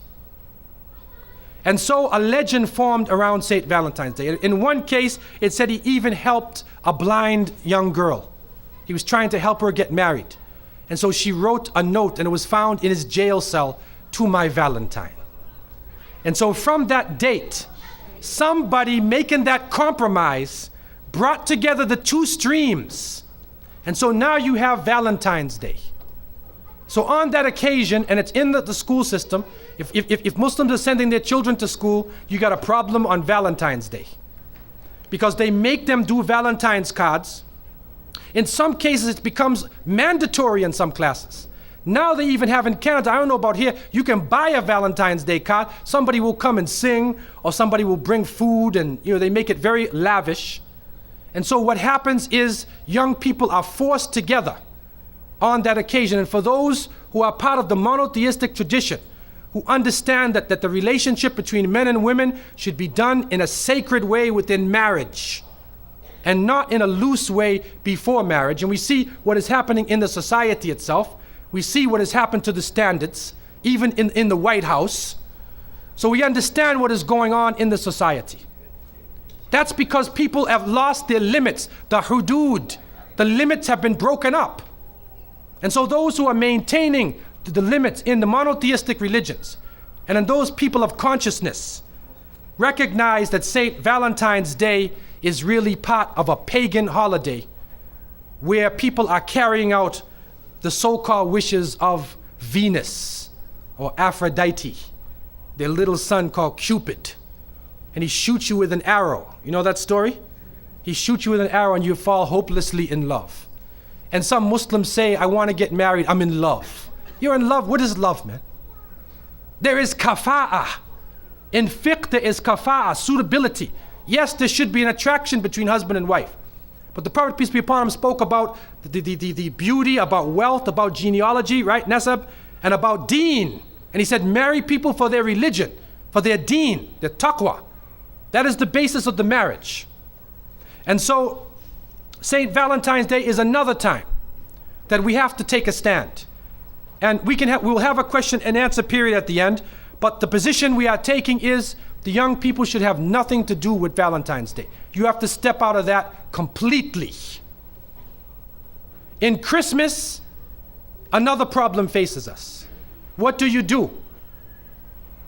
And so a legend formed around St. Valentine's Day. In one case, it said he even helped a blind young girl. He was trying to help her get married. And so she wrote a note, and it was found in his jail cell, "To my Valentine." And so from that date, somebody making that compromise brought together the two streams. And so now you have Valentine's Day. So on that occasion, and it's in the school system, if Muslims are sending their children to school, you got a problem on Valentine's Day. Because they make them do Valentine's cards. In some cases, it becomes mandatory in some classes. Now they even have in Canada, I don't know about here, you can buy a Valentine's Day card. Somebody will come and sing, or somebody will bring food, and they make it very lavish. And so what happens is young people are forced together on that occasion. And for those who are part of the monotheistic tradition, who understand that the relationship between men and women should be done in a sacred way within marriage, and not in a loose way before marriage. And we see what is happening in the society itself. We see what has happened to the standards, even in the White House. So we understand what is going on in the society. That's because people have lost their limits, the hudud. The limits have been broken up. And so those who are maintaining the limits in the monotheistic religions, and in those people of consciousness, recognize that St. Valentine's Day is really part of a pagan holiday where people are carrying out the so-called wishes of Venus or Aphrodite, their little son called Cupid. And he shoots you with an arrow. You know that story? He shoots you with an arrow and you fall hopelessly in love. And some Muslims say, I want to get married, I'm in love. You're in love? What is love, man? There is kafa'ah. In fiqh, there is kafa'ah, suitability. Yes, there should be an attraction between husband and wife. But the Prophet, peace be upon him, spoke about the beauty, about wealth, about genealogy, right, nasab, and about deen. And he said, marry people for their religion, for their deen, their taqwa. That is the basis of the marriage. And so, St. Valentine's Day is another time that we have to take a stand. And we'll have a question and answer period at the end, but the position we are taking is the young people should have nothing to do with Valentine's Day. You have to step out of that completely. In Christmas, another problem faces us. What do you do?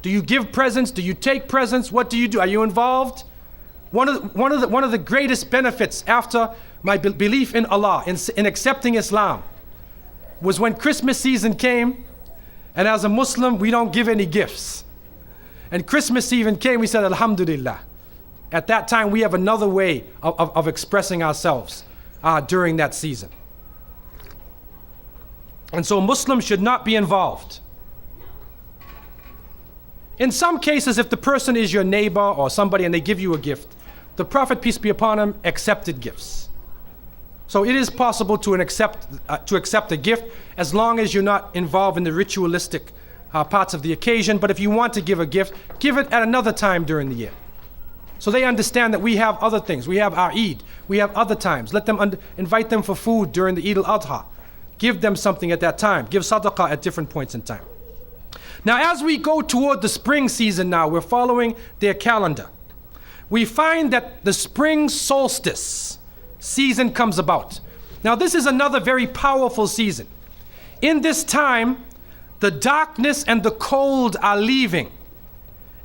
Do you give presents? Do you take presents? What do you do? Are you involved? One of the greatest benefits after my belief in Allah, in accepting Islam, was when Christmas season came, and as a Muslim, we don't give any gifts. And Christmas even came, we said, Alhamdulillah. At that time, we have another way of expressing ourselves during that season. And so Muslims should not be involved. In some cases, if the person is your neighbor or somebody and they give you a gift, the Prophet, peace be upon him, accepted gifts. So it is possible to accept a gift as long as you're not involved in the ritualistic parts of the occasion. But if you want to give a gift, give it at another time during the year. So they understand that we have other things. We have our Eid. We have other times. Let them invite them for food during the Eid al-Adha. Give them something at that time. Give sadaqah at different points in time. Now, as we go toward the spring season now, we're following their calendar. We find that the spring solstice season comes about. Now, this is another very powerful season. In this time, the darkness and the cold are leaving.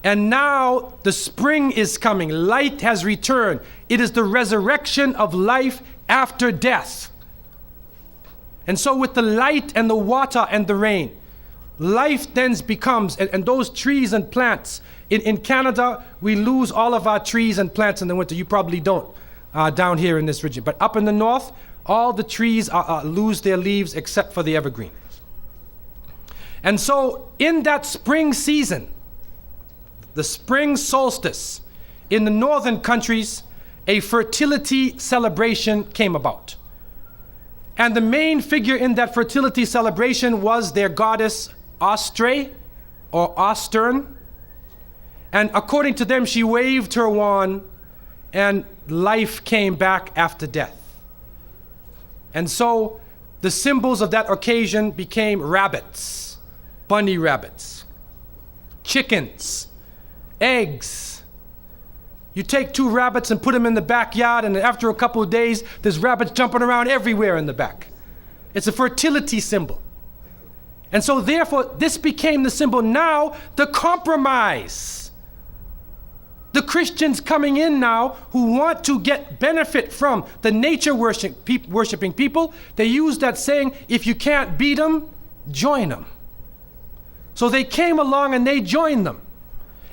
And now the spring is coming. Light has returned. It is the resurrection of life after death. And so with the light and the water and the rain, life then becomes, and those trees and plants, in Canada, we lose all of our trees and plants in the winter. You probably don't down here in this region. But up in the north, all the trees lose their leaves except for the evergreen. And so in that spring season, the spring solstice, in the northern countries, a fertility celebration came about. And the main figure in that fertility celebration was their goddess Ostre or Ostern. And according to them, she waved her wand and life came back after death. And so the symbols of that occasion became rabbits, bunny rabbits, chickens, eggs. You take 2 rabbits and put them in the backyard, and after a couple of days, there's rabbits jumping around everywhere in the back. It's a fertility symbol. And so therefore, this became the symbol. Now, the compromise. The Christians coming in now who want to get benefit from the nature worshiping people, they use that saying, if you can't beat them, join them. So they came along and they joined them.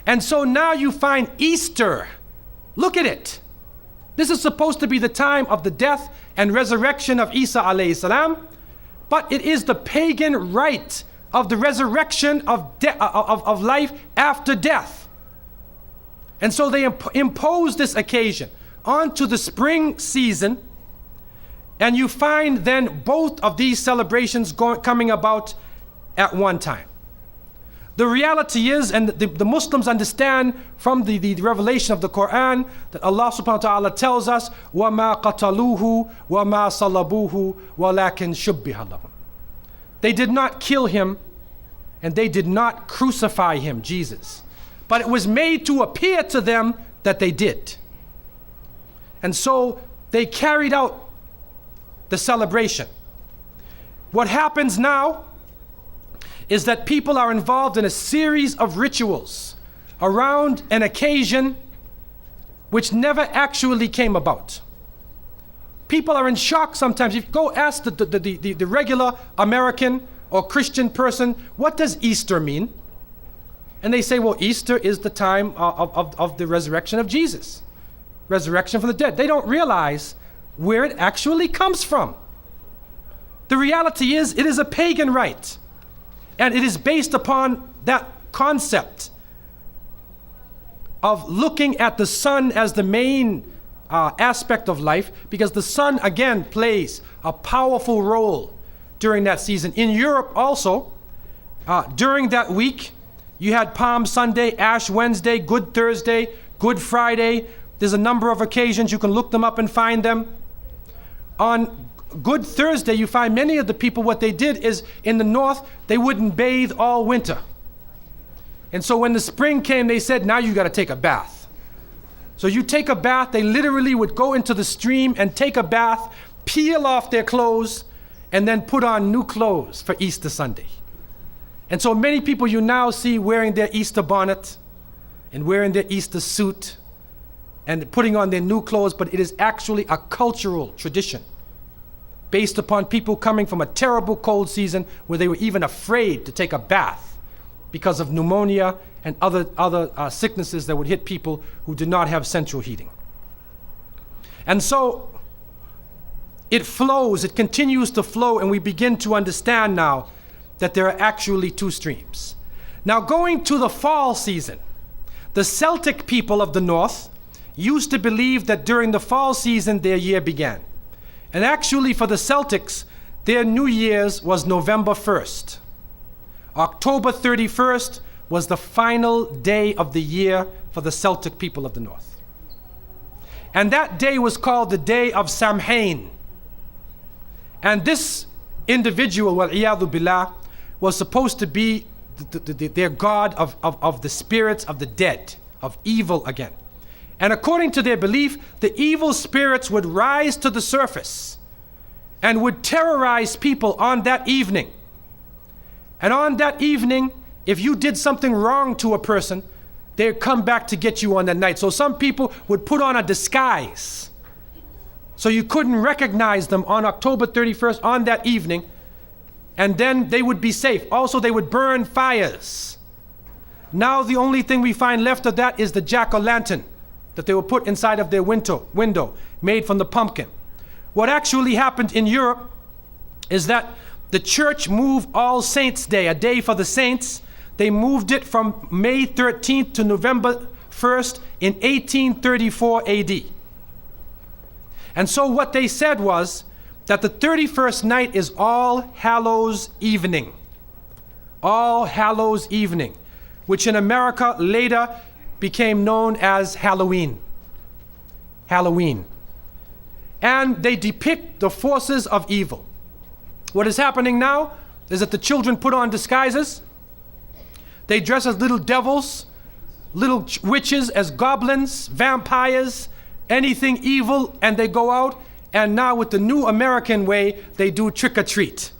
And so now you find Easter. Look at it. This is supposed to be the time of the death and resurrection of Isa alayhi salam, but it is the pagan rite of the resurrection of life after death. And so they impose this occasion onto the spring season, and you find then both of these celebrations coming about at one time. The reality is, and the Muslims understand from the revelation of the Quran, that Allah subhanahu wa ta'ala tells us, وَمَا قَتَلُوهُ وَمَا صَلَبُوهُ وَلَكِنْ شُبِّهَ لَهُمْ. They did not kill him, and they did not crucify him, Jesus. But it was made to appear to them that they did. And so they carried out the celebration. What happens now is that people are involved in a series of rituals around an occasion which never actually came about. People are in shock sometimes. If you go ask the regular American or Christian person, what does Easter mean? And they say, well, Easter is the time of the resurrection of Jesus. Resurrection from the dead. They don't realize where it actually comes from. The reality is, it is a pagan rite. And it is based upon that concept of looking at the sun as the main aspect of life, because the sun again plays a powerful role during that season. In Europe also, during that week, you had Palm Sunday, Ash Wednesday, Good Thursday, Good Friday. There's a number of occasions. You can look them up and find them. On Good Thursday, you find many of the people, what they did is, in the north, they wouldn't bathe all winter. And so when the spring came, they said, now you got to take a bath. So you take a bath. They literally would go into the stream and take a bath, peel off their clothes, and then put on new clothes for Easter Sunday. And so many people you now see wearing their Easter bonnet and wearing their Easter suit and putting on their new clothes, but it is actually a cultural tradition based upon people coming from a terrible cold season where they were even afraid to take a bath because of pneumonia and other sicknesses that would hit people who did not have central heating. And so it flows, it continues to flow, and we begin to understand now that there are actually two streams. Now, going to the fall season, the Celtic people of the north used to believe that during the fall season their year began. And actually for the Celtics, their New Year's was November 1st. October 31st was the final day of the year for the Celtic people of the north. And that day was called the Day of Samhain. And this individual, wal-iyadhu billah, was supposed to be their god of the spirits of the dead, of evil again. And according to their belief, the evil spirits would rise to the surface and would terrorize people on that evening. And on that evening, if you did something wrong to a person, they'd come back to get you on that night. So some people would put on a disguise, so you couldn't recognize them on October 31st on that evening, and then they would be safe. Also, they would burn fires. Now the only thing we find left of that is the jack-o'-lantern that they would put inside of their window made from the pumpkin. What actually happened in Europe is that the church moved All Saints' Day, a day for the saints. They moved it from May 13th to November 1st in 1834 AD. And so what they said was that the 31st night is All Hallows Evening. All Hallows Evening, which in America later became known as Halloween. Halloween. And they depict the forces of evil. What is happening now is that the children put on disguises. They dress as little devils, little witches, as goblins, vampires, anything evil, and they go out. And now with the new American way, they do trick or treat.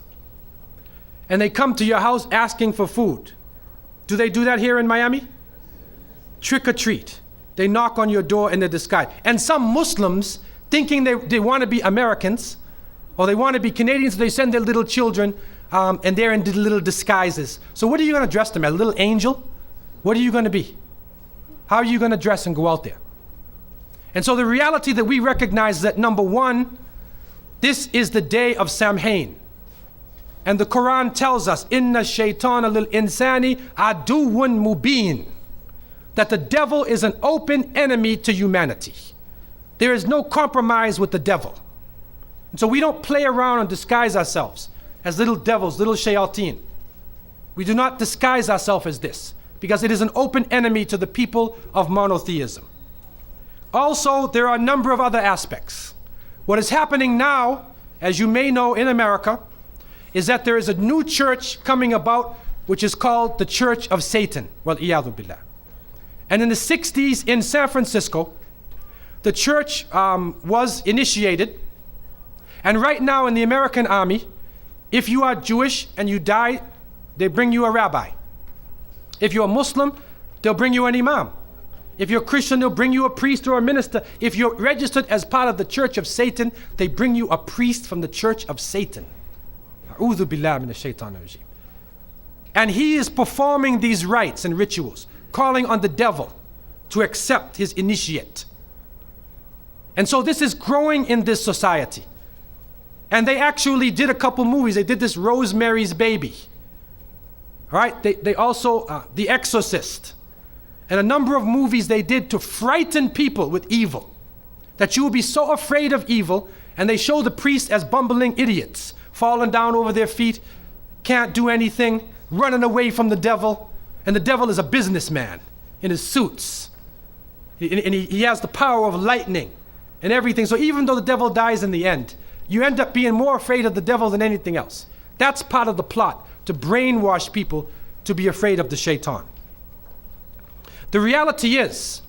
And they come to your house asking for food. Do they do that here in Miami? Trick or treat. They knock on your door in a disguise. And some Muslims, thinking they want to be Americans, or they want to be Canadians, they send their little children and they're in little disguises. So what are you going to dress them as? A little angel? What are you going to be? How are you going to dress and go out there? And so the reality that we recognize that, number one, this is the day of Samhain. And the Quran tells us, Inna shaytana lil insani aduwwun mubin, that the devil is an open enemy to humanity. There is no compromise with the devil. And so we don't play around and disguise ourselves as little devils, little shayateen. We do not disguise ourselves as this, because it is an open enemy to the people of monotheism. Also, there are a number of other aspects. What is happening now, as you may know in America, is that there is a new church coming about, which is called the Church of Satan. Wal iyadhu billah. And in the 60s in San Francisco, the church was initiated. And right now in the American army, if you are Jewish and you die, they bring you a rabbi. If you're a Muslim, they'll bring you an imam. If you're a Christian, they'll bring you a priest or a minister. If you're registered as part of the Church of Satan, they bring you a priest from the Church of Satan. A'udhu billahi minash shaitanir rajeem. And he is performing these rites and rituals, calling on the devil to accept his initiate. And so this is growing in this society. And they actually did a couple movies. They did this Rosemary's Baby. All right, they also, The Exorcist. And a number of movies they did to frighten people with evil. That you will be so afraid of evil, and they show the priests as bumbling idiots, falling down over their feet, can't do anything, running away from the devil. And the devil is a businessman in his suits. And he has the power of lightning and everything. So even though the devil dies in the end, you end up being more afraid of the devil than anything else. That's part of the plot, to brainwash people to be afraid of the shaitan. The reality is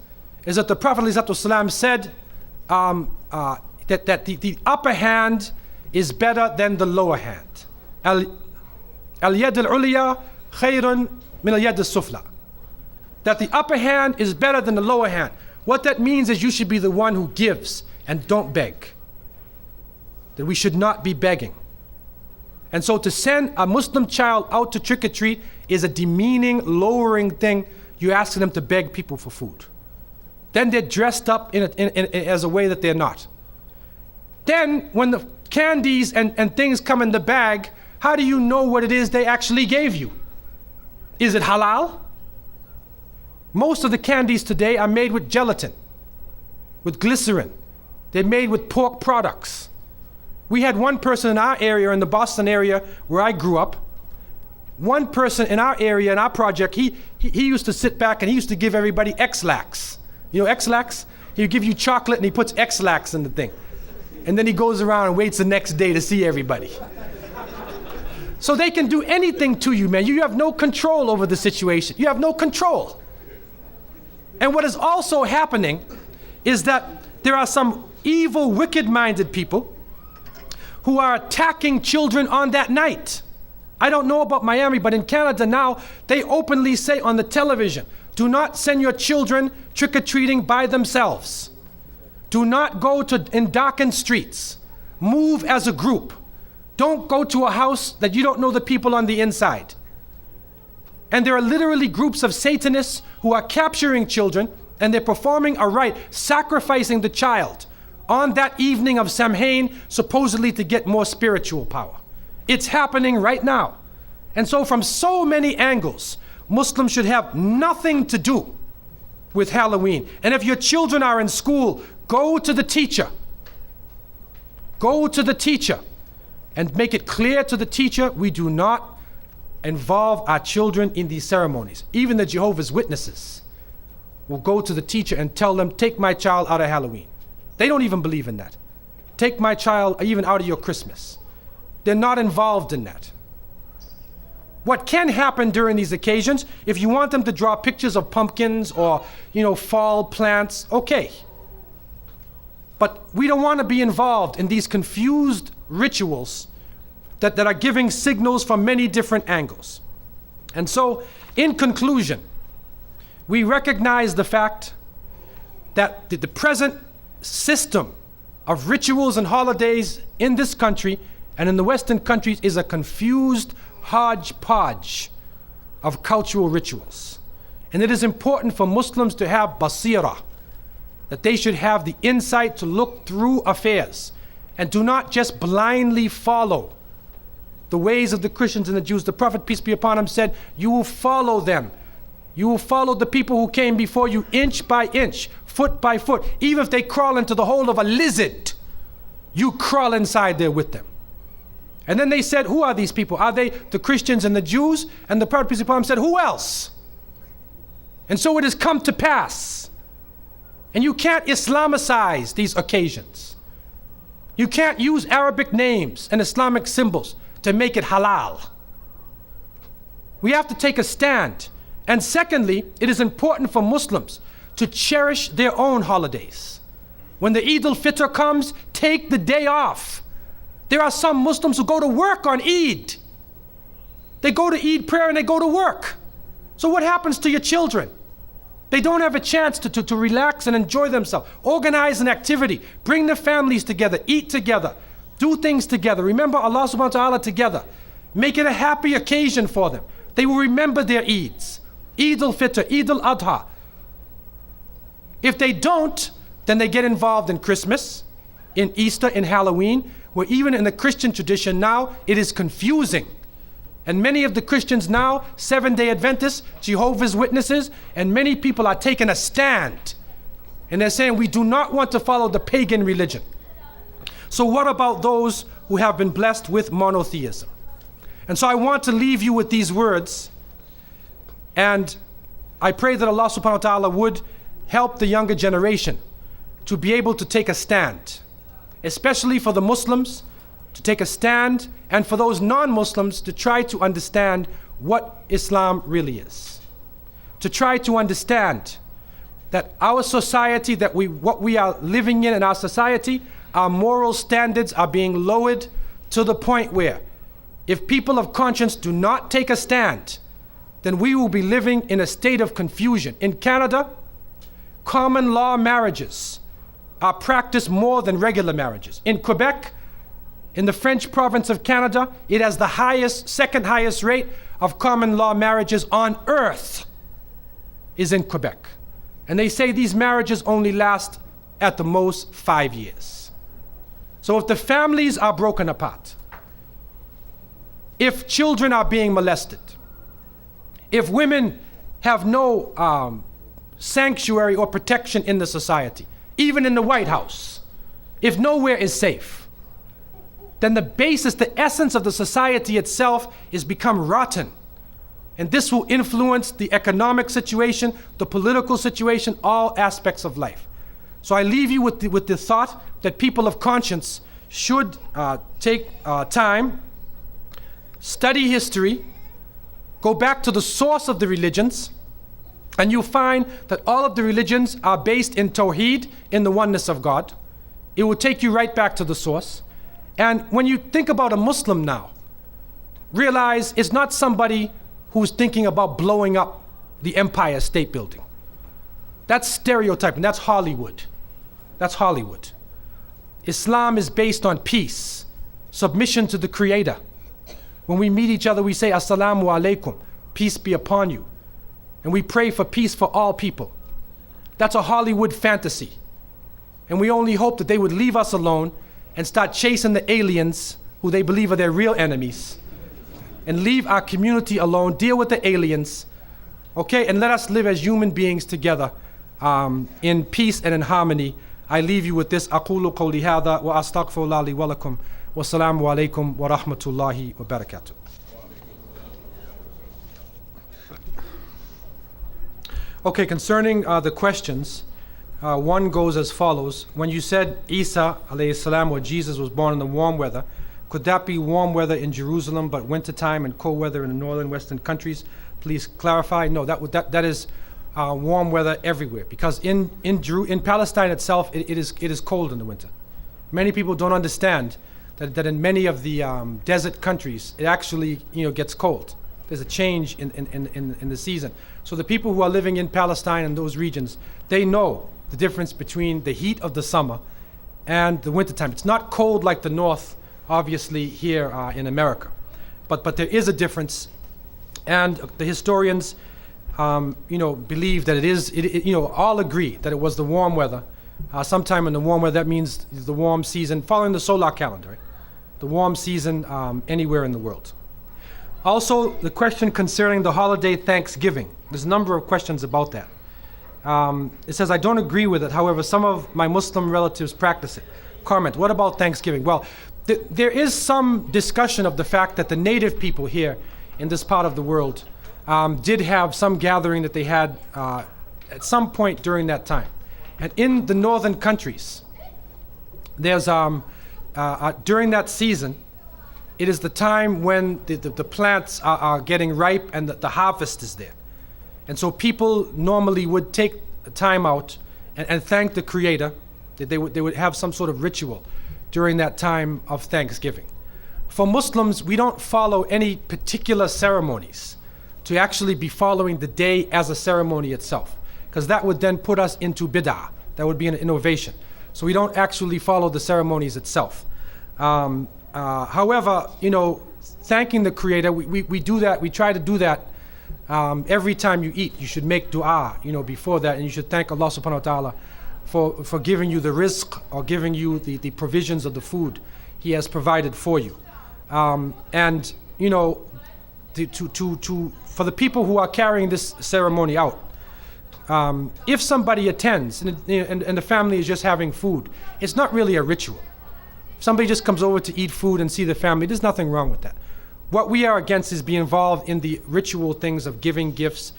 that the Prophet ﷺ said that the upper hand is better than the lower hand. Al-yad al-ulya khayrun min al-yad al-sufla. That the upper hand is better than the lower hand. What that means is you should be the one who gives and don't beg. That we should not be begging. And so to send a Muslim child out to trick or treat is a demeaning, lowering thing. You're asking them to beg people for food. Then they're dressed up as a way that they're not. Then when the candies and things come in the bag, how do you know what it is they actually gave you? Is it halal? Most of the candies today are made with gelatin, with glycerin. They're made with pork products. We had one person in our area, in the Boston area where I grew up, one person in our area, in our project, he used to sit back and he used to give everybody X-Lax. You know X-Lax? He'd give you chocolate and he puts X-Lax in the thing. And then he goes around and waits the next day to see everybody. So they can do anything to you, man. You have no control over the situation. You have no control. And what is also happening is that there are some evil, wicked-minded people who are attacking children on that night. I don't know about Miami, but in Canada now, they openly say on the television, do not send your children trick-or-treating by themselves. Do not go in darkened streets. Move as a group. Don't go to a house that you don't know the people on the inside. And there are literally groups of Satanists who are capturing children, and they're performing a rite, sacrificing the child on that evening of Samhain, supposedly to get more spiritual power. It's happening right now. And so from so many angles, Muslims should have nothing to do with Halloween. And if your children are in school, go to the teacher. Go to the teacher and make it clear to the teacher, we do not involve our children in these ceremonies. Even the Jehovah's Witnesses will go to the teacher and tell them, take my child out of Halloween. They don't even believe in that. Take my child even out of your Christmas. They're not involved in that. What can happen during these occasions, if you want them to draw pictures of pumpkins or, fall plants, okay. But we don't want to be involved in these confused rituals that are giving signals from many different angles. And so, in conclusion, we recognize the fact that the present system of rituals and holidays in this country and in the Western countries is a confused hodgepodge of cultural rituals. And it is important for Muslims to have basira, that they should have the insight to look through affairs and do not just blindly follow the ways of the Christians and the Jews. The Prophet, peace be upon him, said, you will follow them. You will follow the people who came before you inch by inch, foot by foot. Even if they crawl into the hole of a lizard, you crawl inside there with them. And then they said, who are these people? Are they the Christians and the Jews? And the Prophet, peace be upon him, said, who else? And so it has come to pass. And you can't Islamicize these occasions. You can't use Arabic names and Islamic symbols to make it halal. We have to take a stand. And secondly, it is important for Muslims to cherish their own holidays. When the Eid al-Fitr comes, take the day off. There are some Muslims who go to work on Eid. They go to Eid prayer and they go to work. So what happens to your children? They don't have a chance to relax and enjoy themselves. Organize an activity. Bring their families together. Eat together. Do things together. Remember Allah subhanahu wa ta'ala together. Make it a happy occasion for them. They will remember their Eids. Eid al-Fitr, Eid al-Adha. If they don't, then they get involved in Christmas, in Easter, in Halloween, where even in the Christian tradition now, it is confusing. And many of the Christians now, Seventh-day Adventists, Jehovah's Witnesses, and many people are taking a stand. And they're saying, we do not want to follow the pagan religion. So what about those who have been blessed with monotheism? And so I want to leave you with these words. And I pray that Allah subhanahu wa ta'ala would help the younger generation to be able to take a stand, especially for the Muslims to take a stand, and for those non-Muslims to try to understand what Islam really is. To try to understand that our society, what we are living in our society, our moral standards are being lowered to the point where if people of conscience do not take a stand, then we will be living in a state of confusion. In Canada, common law marriages are practiced more than regular marriages. In Quebec, in the French province of Canada, it has the second highest rate of common law marriages on earth is in Quebec. And they say these marriages only last at the most 5 years. So if the families are broken apart, if children are being molested, if women have no sanctuary or protection in the society, even in the White House, if nowhere is safe, then the basis, the essence of the society itself is become rotten. And this will influence the economic situation, the political situation, all aspects of life. So I leave you with the thought that people of conscience should take time, study history, go back to the source of the religions, and you'll find that all of the religions are based in Tawheed, in the oneness of God. It will take you right back to the source. And when you think about a Muslim now, realize it's not somebody who's thinking about blowing up the Empire State Building. That's stereotyping, that's Hollywood. That's Hollywood. Islam is based on peace, submission to the Creator. When we meet each other, we say, Assalamu alaikum, peace be upon you. And we pray for peace for all people. That's a Hollywood fantasy. And we only hope that they would leave us alone and start chasing the aliens who they believe are their real enemies, and leave our community alone, deal with the aliens, okay? And let us live as human beings together in peace and in harmony. I leave you with this. أقول قولي هذا وأستغفر الله لي ولكم والسلام عليكم ورحمة الله وبركاته. Okay, concerning the questions, one goes as follows. When you said Isa alayhi salam, or Jesus, was born in the warm weather, could that be warm weather in Jerusalem but wintertime and cold weather in the northern western countries? Please clarify. No, that is warm weather everywhere, because in Palestine itself it is cold in the winter. Many people don't understand that in many of the desert countries it actually gets cold. There's a change in the season. So the people who are living in Palestine and those regions, they know the difference between the heat of the summer and the wintertime. It's not cold like the north obviously, here in America. But there is a difference, and the historians, believe that all agree that it was the warm weather. Sometime in the warm weather, that means the warm season, following the solar calendar, right? The warm season anywhere in the world. Also, the question concerning the holiday Thanksgiving. There's a number of questions about that. It says, I don't agree with it. However, some of my Muslim relatives practice it. Comment, what about Thanksgiving? Well, there is some discussion of the fact that the native people here in this part of the world did have some gathering that they had at some point during that time. And in the northern countries, there's, during that season, it is the time when the plants are getting ripe and the harvest is there. And so people normally would take time out and thank the Creator. They would have some sort of ritual during that time of Thanksgiving. For Muslims, we don't follow any particular ceremonies to actually be following the day as a ceremony itself, because that would then put us into bid'ah. That would be an innovation. So we don't actually follow the ceremonies itself. However, thanking the Creator, we do that, we try to do that every time you eat. You should make dua, before that, and you should thank Allah subhanahu wa ta'ala for giving you the rizq, or giving you the provisions of the food He has provided for you. And for the people who are carrying this ceremony out, if somebody attends and the family is just having food, it's not really a ritual. If somebody just comes over to eat food and see the family, there's nothing wrong with that. What we are against is being involved in the ritual things of giving gifts,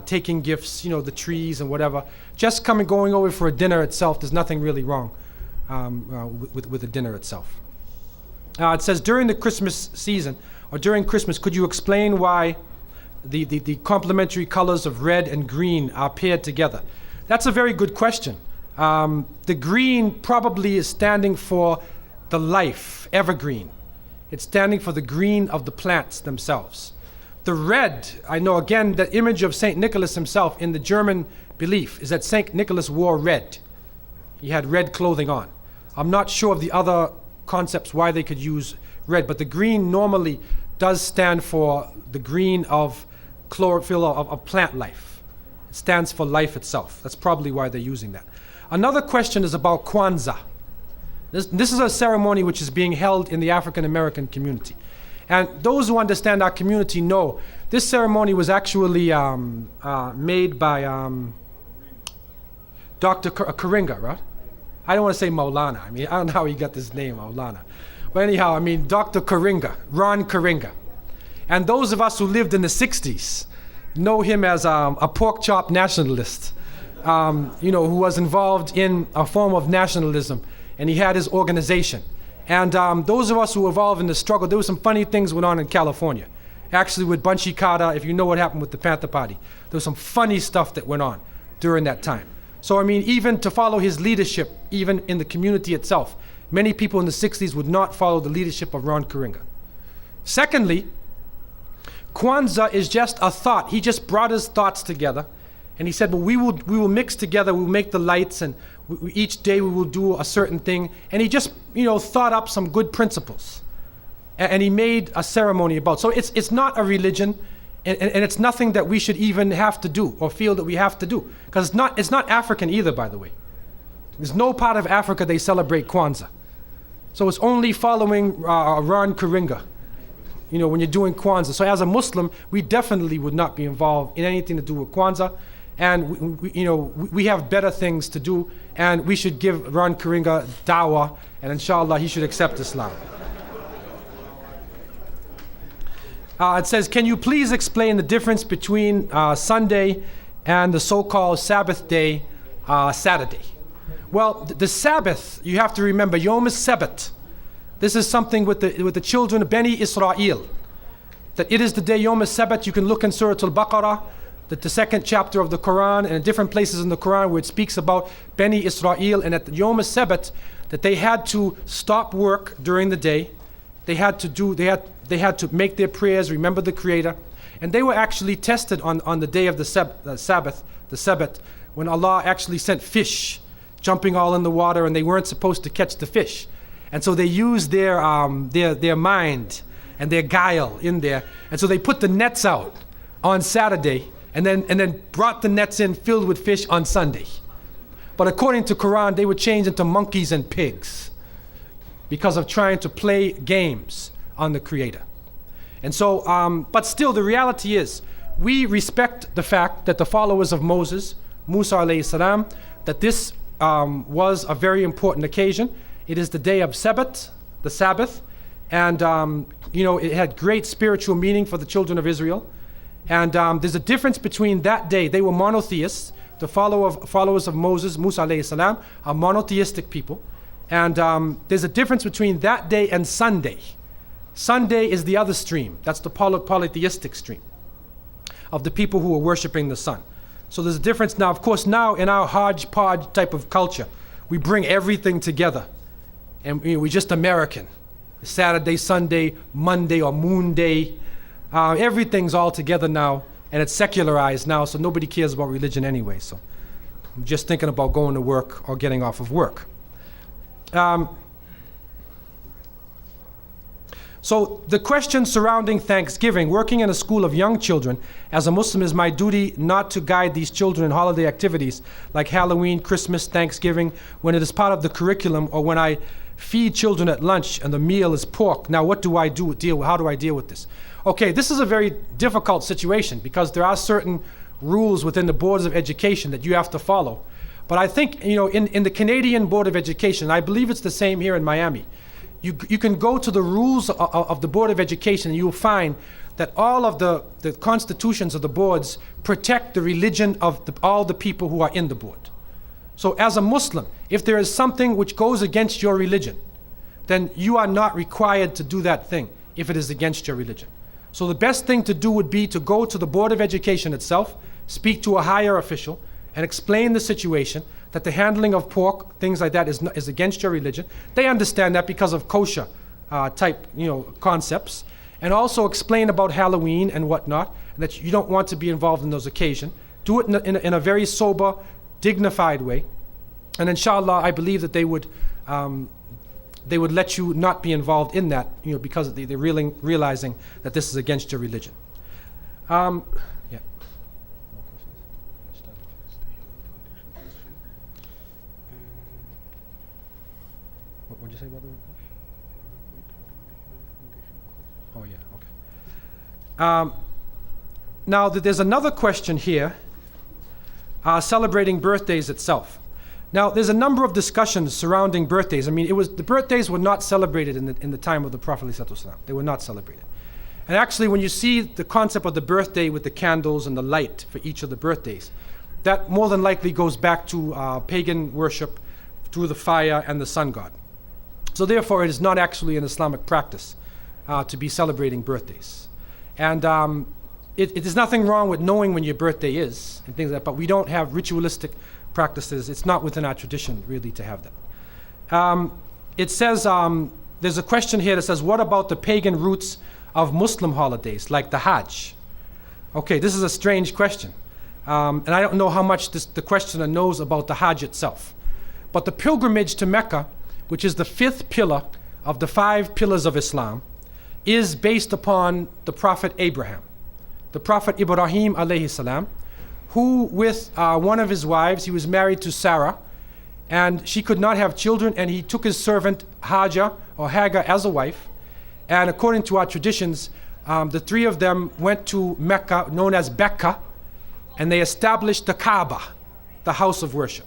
taking gifts, the trees and whatever. Just going over for a dinner itself, there's nothing really wrong with the dinner itself. It says, during the Christmas season, or during Christmas, could you explain why the complementary colors of red and green are paired together? That's a very good question. The green probably is standing for the life, evergreen. It's standing for the green of the plants themselves. The red, I know again, the image of St. Nicholas himself in the German belief is that St. Nicholas wore red. He had red clothing on. I'm not sure of the other concepts why they could use red, but the green normally does stand for the green of chlorophyll, of plant life. It stands for life itself. That's probably why they're using that. Another question is about Kwanzaa. This is a ceremony which is being held in the African American community. And those who understand our community know this ceremony was actually made by Dr. Karinga, right? I don't want to say Maulana. I don't know how he got this name, Maulana. But anyhow, Dr. Karinga, Ron Karinga. And those of us who lived in the 60s know him as a pork chop nationalist, who was involved in a form of nationalism, and he had his organization. And those of us who were involved in the struggle, there were some funny things went on in California. Actually, with Bunchy Carter, if you know what happened with the Panther Party, there was some funny stuff that went on during that time. So even to follow his leadership, even in the community itself, many people in the 60s would not follow the leadership of Ron Karinga. Secondly, Kwanzaa is just a thought. He just brought his thoughts together, and he said, well, we will mix together, we'll make the lights, and each day we will do a certain thing. And he just, thought up some good principles. And he made a ceremony about. So it's not a religion, and it's nothing that we should even have to do or feel that we have to do. Because it's not African either, by the way. There's no part of Africa they celebrate Kwanzaa. So it's only following Ron Karinga, when you're doing Kwanzaa. So as a Muslim, we definitely would not be involved in anything to do with Kwanzaa. And we have better things to do, and we should give Ron Karinga dawah, and inshallah he should accept Islam. It says, can you please explain the difference between Sunday and the so-called Sabbath day, Saturday? Well, the Sabbath, you have to remember, Yom Sabbath. This is something with the children of Bani Israel, that it is the day Yom Sabbath. You can look in Surah Al-Baqarah, the second chapter of the Quran, and in different places in the Quran where it speaks about Bani Israel, and at the Yom Sabbath, that they had to stop work during the day. They had to make their prayers, remember the Creator, and they were actually tested on the day of the Sabbath, when Allah actually sent fish jumping all in the water, and they weren't supposed to catch the fish. And so they use their mind and their guile in there. And so they put the nets out on Saturday and then brought the nets in filled with fish on Sunday. But according to Quran, they would change into monkeys and pigs because of trying to play games on the Creator. And so, but still the reality is, we respect the fact that the followers of Moses, Musa alayhi salam, that this was a very important occasion. It is the day of Sabbath, the Sabbath, and it had great spiritual meaning for the children of Israel. And there's a difference between that day. They were monotheists. The followers of Moses, Musa alayhi salam, are monotheistic people. And there's a difference between that day and Sunday. Sunday is the other stream. That's the polytheistic stream of the people who are worshiping the sun. So there's a difference now. Of course, now in our hodgepodge type of culture, we bring everything together. And we're just American. Saturday, Sunday, Monday, or Moon Day. Everything's all together now, and it's secularized now, so nobody cares about religion anyway. So I'm just thinking about going to work or getting off of work. So the question surrounding Thanksgiving, working in a school of young children, as a Muslim, is my duty not to guide these children in holiday activities like Halloween, Christmas, Thanksgiving, when it is part of the curriculum, or when I feed children at lunch and the meal is pork. Now what do I do? How do I deal with this? Okay, this is a very difficult situation because there are certain rules within the boards of education that you have to follow. But I think, in the Canadian Board of Education, I believe it's the same here in Miami, you can go to the rules of the Board of Education and you'll find that all of the constitutions of the boards protect the religion of all the people who are in the board. So as a Muslim, if there is something which goes against your religion, then you are not required to do that thing if it is against your religion. So the best thing to do would be to go to the Board of Education itself, speak to a higher official, and explain the situation, that the handling of pork, things like that, is against your religion. They understand that because of kosher type concepts. And also explain about Halloween and whatnot, and that you don't want to be involved in those occasions. Do it in a very sober, dignified way. And inshallah, I believe that they would let you not be involved in that, because they're realizing that this is against your religion. Yeah. What did you say about the? Oh yeah, okay. Now there's another question here, celebrating birthdays itself. Now there's a number of discussions surrounding birthdays. I mean, the birthdays were not celebrated in the time of the Prophet ﷺ. They were not celebrated. And actually, when you see the concept of the birthday with the candles and the light for each of the birthdays, that more than likely goes back to pagan worship through the fire and the sun god. So therefore, it is not actually an Islamic practice to be celebrating birthdays. And it is nothing wrong with knowing when your birthday is and things like that, but we don't have ritualistic practices. It's not within our tradition really to have that. It says, there's a question here that says, what about the pagan roots of Muslim holidays like the Hajj? Okay, this is a strange question. And I don't know how much the questioner knows about the Hajj itself. But the pilgrimage to Mecca, which is the 5th pillar of the 5 pillars of Islam, is based upon the Prophet Abraham. The Prophet Ibrahim alayhi salam, who with one of his wives, he was married to Sarah, and she could not have children, and he took his servant Hajar as a wife. And according to our traditions, the 3 of them went to Mecca, known as Becca, and they established the Kaaba, the house of worship.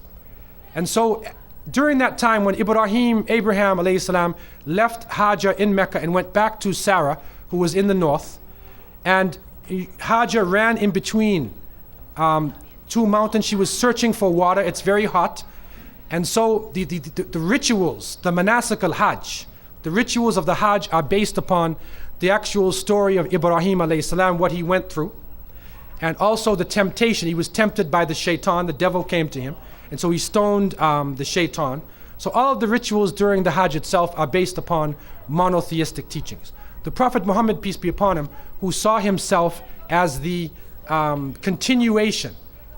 And so during that time when Abraham alayhi salam left Hajar in Mecca and went back to Sarah, who was in the north, and Hajar ran in between 2 mountains. She was searching for water. It's very hot. And so the rituals, the manasik al-Hajj, the rituals of the Hajj are based upon the actual story of Ibrahim alayhi salam, what he went through, and also the temptation. He was tempted by the shaitan. The devil came to him, and so he stoned the shaitan. So all of the rituals during the Hajj itself are based upon monotheistic teachings. The Prophet Muhammad, peace be upon him, who saw himself as the continuation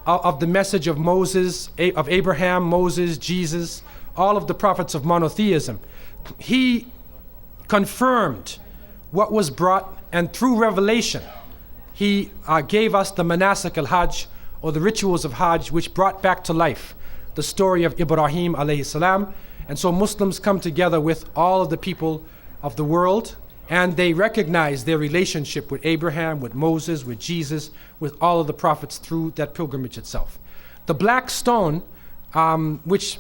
of the message of Moses, of Abraham, Moses, Jesus, all of the prophets of monotheism, he confirmed what was brought, and through revelation, he gave us the manasik al-Hajj, or the rituals of Hajj, which brought back to life the story of Ibrahim alayhi salam. And so Muslims come together with all of the people of the world, and they recognize their relationship with Abraham, with Moses, with Jesus, with all of the prophets through that pilgrimage itself. The black stone, which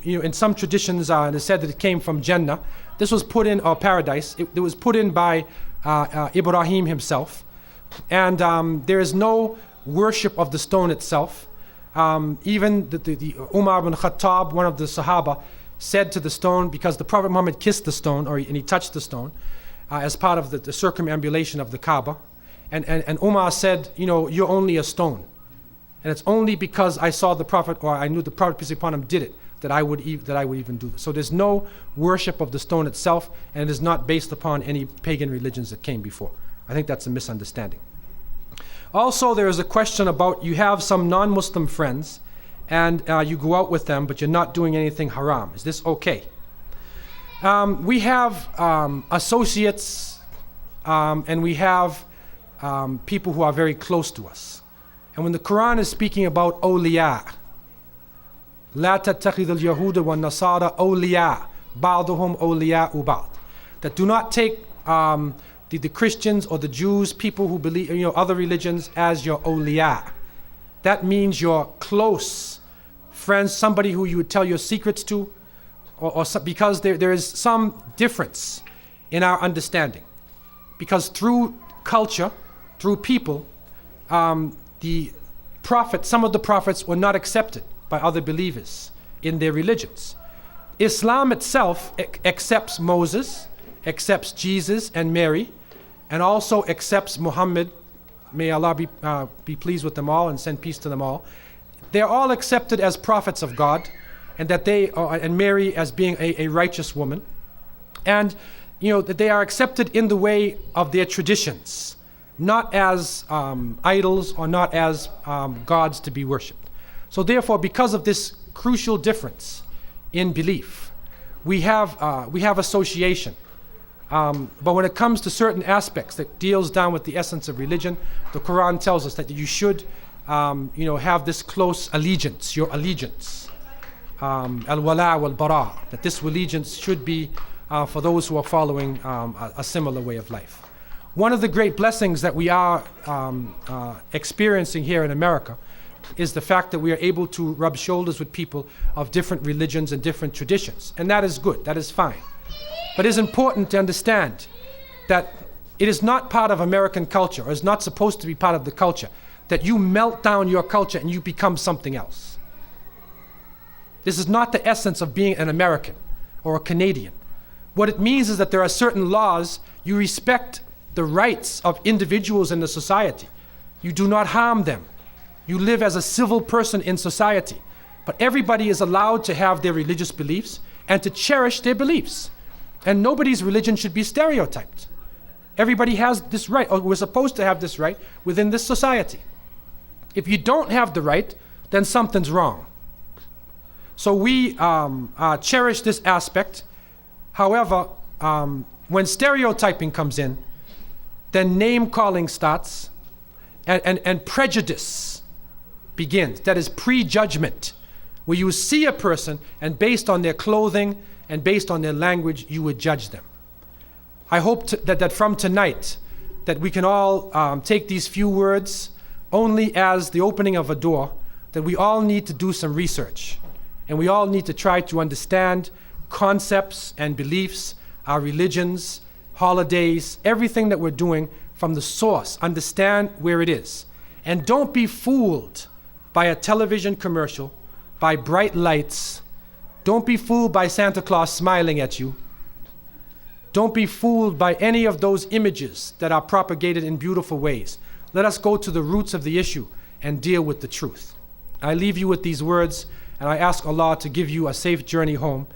in some traditions it is said that it came from Jannah. This was put in, or paradise. It was put in by Ibrahim himself, and there is no worship of the stone itself. Even the Umar ibn Khattab, one of the Sahaba, said to the stone, because the Prophet Muhammad kissed the stone, and he touched the stone as part of the circumambulation of the Kaaba, and Umar said, you're only a stone, and it's only because I saw the Prophet, or I knew the Prophet peace be upon him did it, that I would even do this. So there's no worship of the stone itself, and it is not based upon any pagan religions that came before. I think that's a misunderstanding. Also, there is a question about, you have some non-Muslim friends, and you go out with them, but you're not doing anything haram. Is this okay? We have associates, and we have people who are very close to us. And when the Quran is speaking about awliya, لا تتخذ اليهود والنصارى أولياء بعضهم أولياء بعض, that do not take the Christians or the Jews, people who believe other religions, as your awliya. That means your close friends, somebody who you would tell your secrets to, because there is some difference in our understanding. Because through culture, through people, the prophets, some of the prophets were not accepted by other believers in their religions. Islam itself accepts Moses, accepts Jesus and Mary, and also accepts Muhammad. May Allah be pleased with them all and send peace to them all. They're all accepted as prophets of God, and that and Mary as being a righteous woman, and that they are accepted in the way of their traditions, not as idols or not as gods to be worshipped. So therefore, because of this crucial difference in belief, we have association. But when it comes to certain aspects that deals down with the essence of religion, the Quran tells us that you should have this close allegiance, your allegiance, al-wala wal-bara, that this allegiance should be for those who are following a similar way of life. One of the great blessings that we are experiencing here in America is the fact that we are able to rub shoulders with people of different religions and different traditions. And that is good, that is fine. But it is important to understand that it is not part of American culture, or is not supposed to be part of the culture, that you melt down your culture and you become something else. This is not the essence of being an American or a Canadian. What it means is that there are certain laws, you respect the rights of individuals in the society. You do not harm them. You live as a civil person in society. But everybody is allowed to have their religious beliefs and to cherish their beliefs. And nobody's religion should be stereotyped. Everybody has this right, or we're supposed to have this right within this society. If you don't have the right, then something's wrong. So we cherish this aspect. However, when stereotyping comes in, then name calling starts, and prejudice begins. That is prejudgment, where you see a person and based on their clothing and based on their language, you would judge them. I hope that from tonight, that we can all take these few words only as the opening of a door, that we all need to do some research, and we all need to try to understand concepts and beliefs, our religions, holidays, everything that we're doing from the source. Understand where it is. And don't be fooled by a television commercial, by bright lights. Don't be fooled by Santa Claus smiling at you. Don't be fooled by any of those images that are propagated in beautiful ways. Let us go to the roots of the issue and deal with the truth. I leave you with these words, and I ask Allah to give you a safe journey home.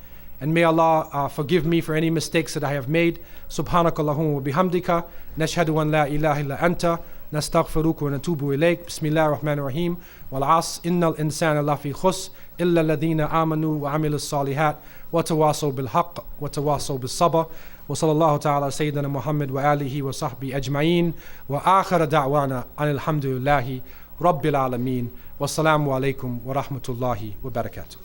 And may Allah forgive me for any mistakes that I have made. Subhanakallahumma wa bihamdika. Nashhadu an la ilaha illa anta. Nastaghfiruka wa natubu ilayk. Bismillahir Rahmanir Rahim. Wal 'asr innal insana lafi khusr. إلا الذين آمنوا وعملوا الصالحات وتواصوا بالحق وتواصوا بالصبر. وصلى الله تعالى سيدنا محمد وآله وصحبه أجمعين وآخر دعوانا أن الحمد لله رب العالمين والسلام عليكم ورحمة الله وبركاته.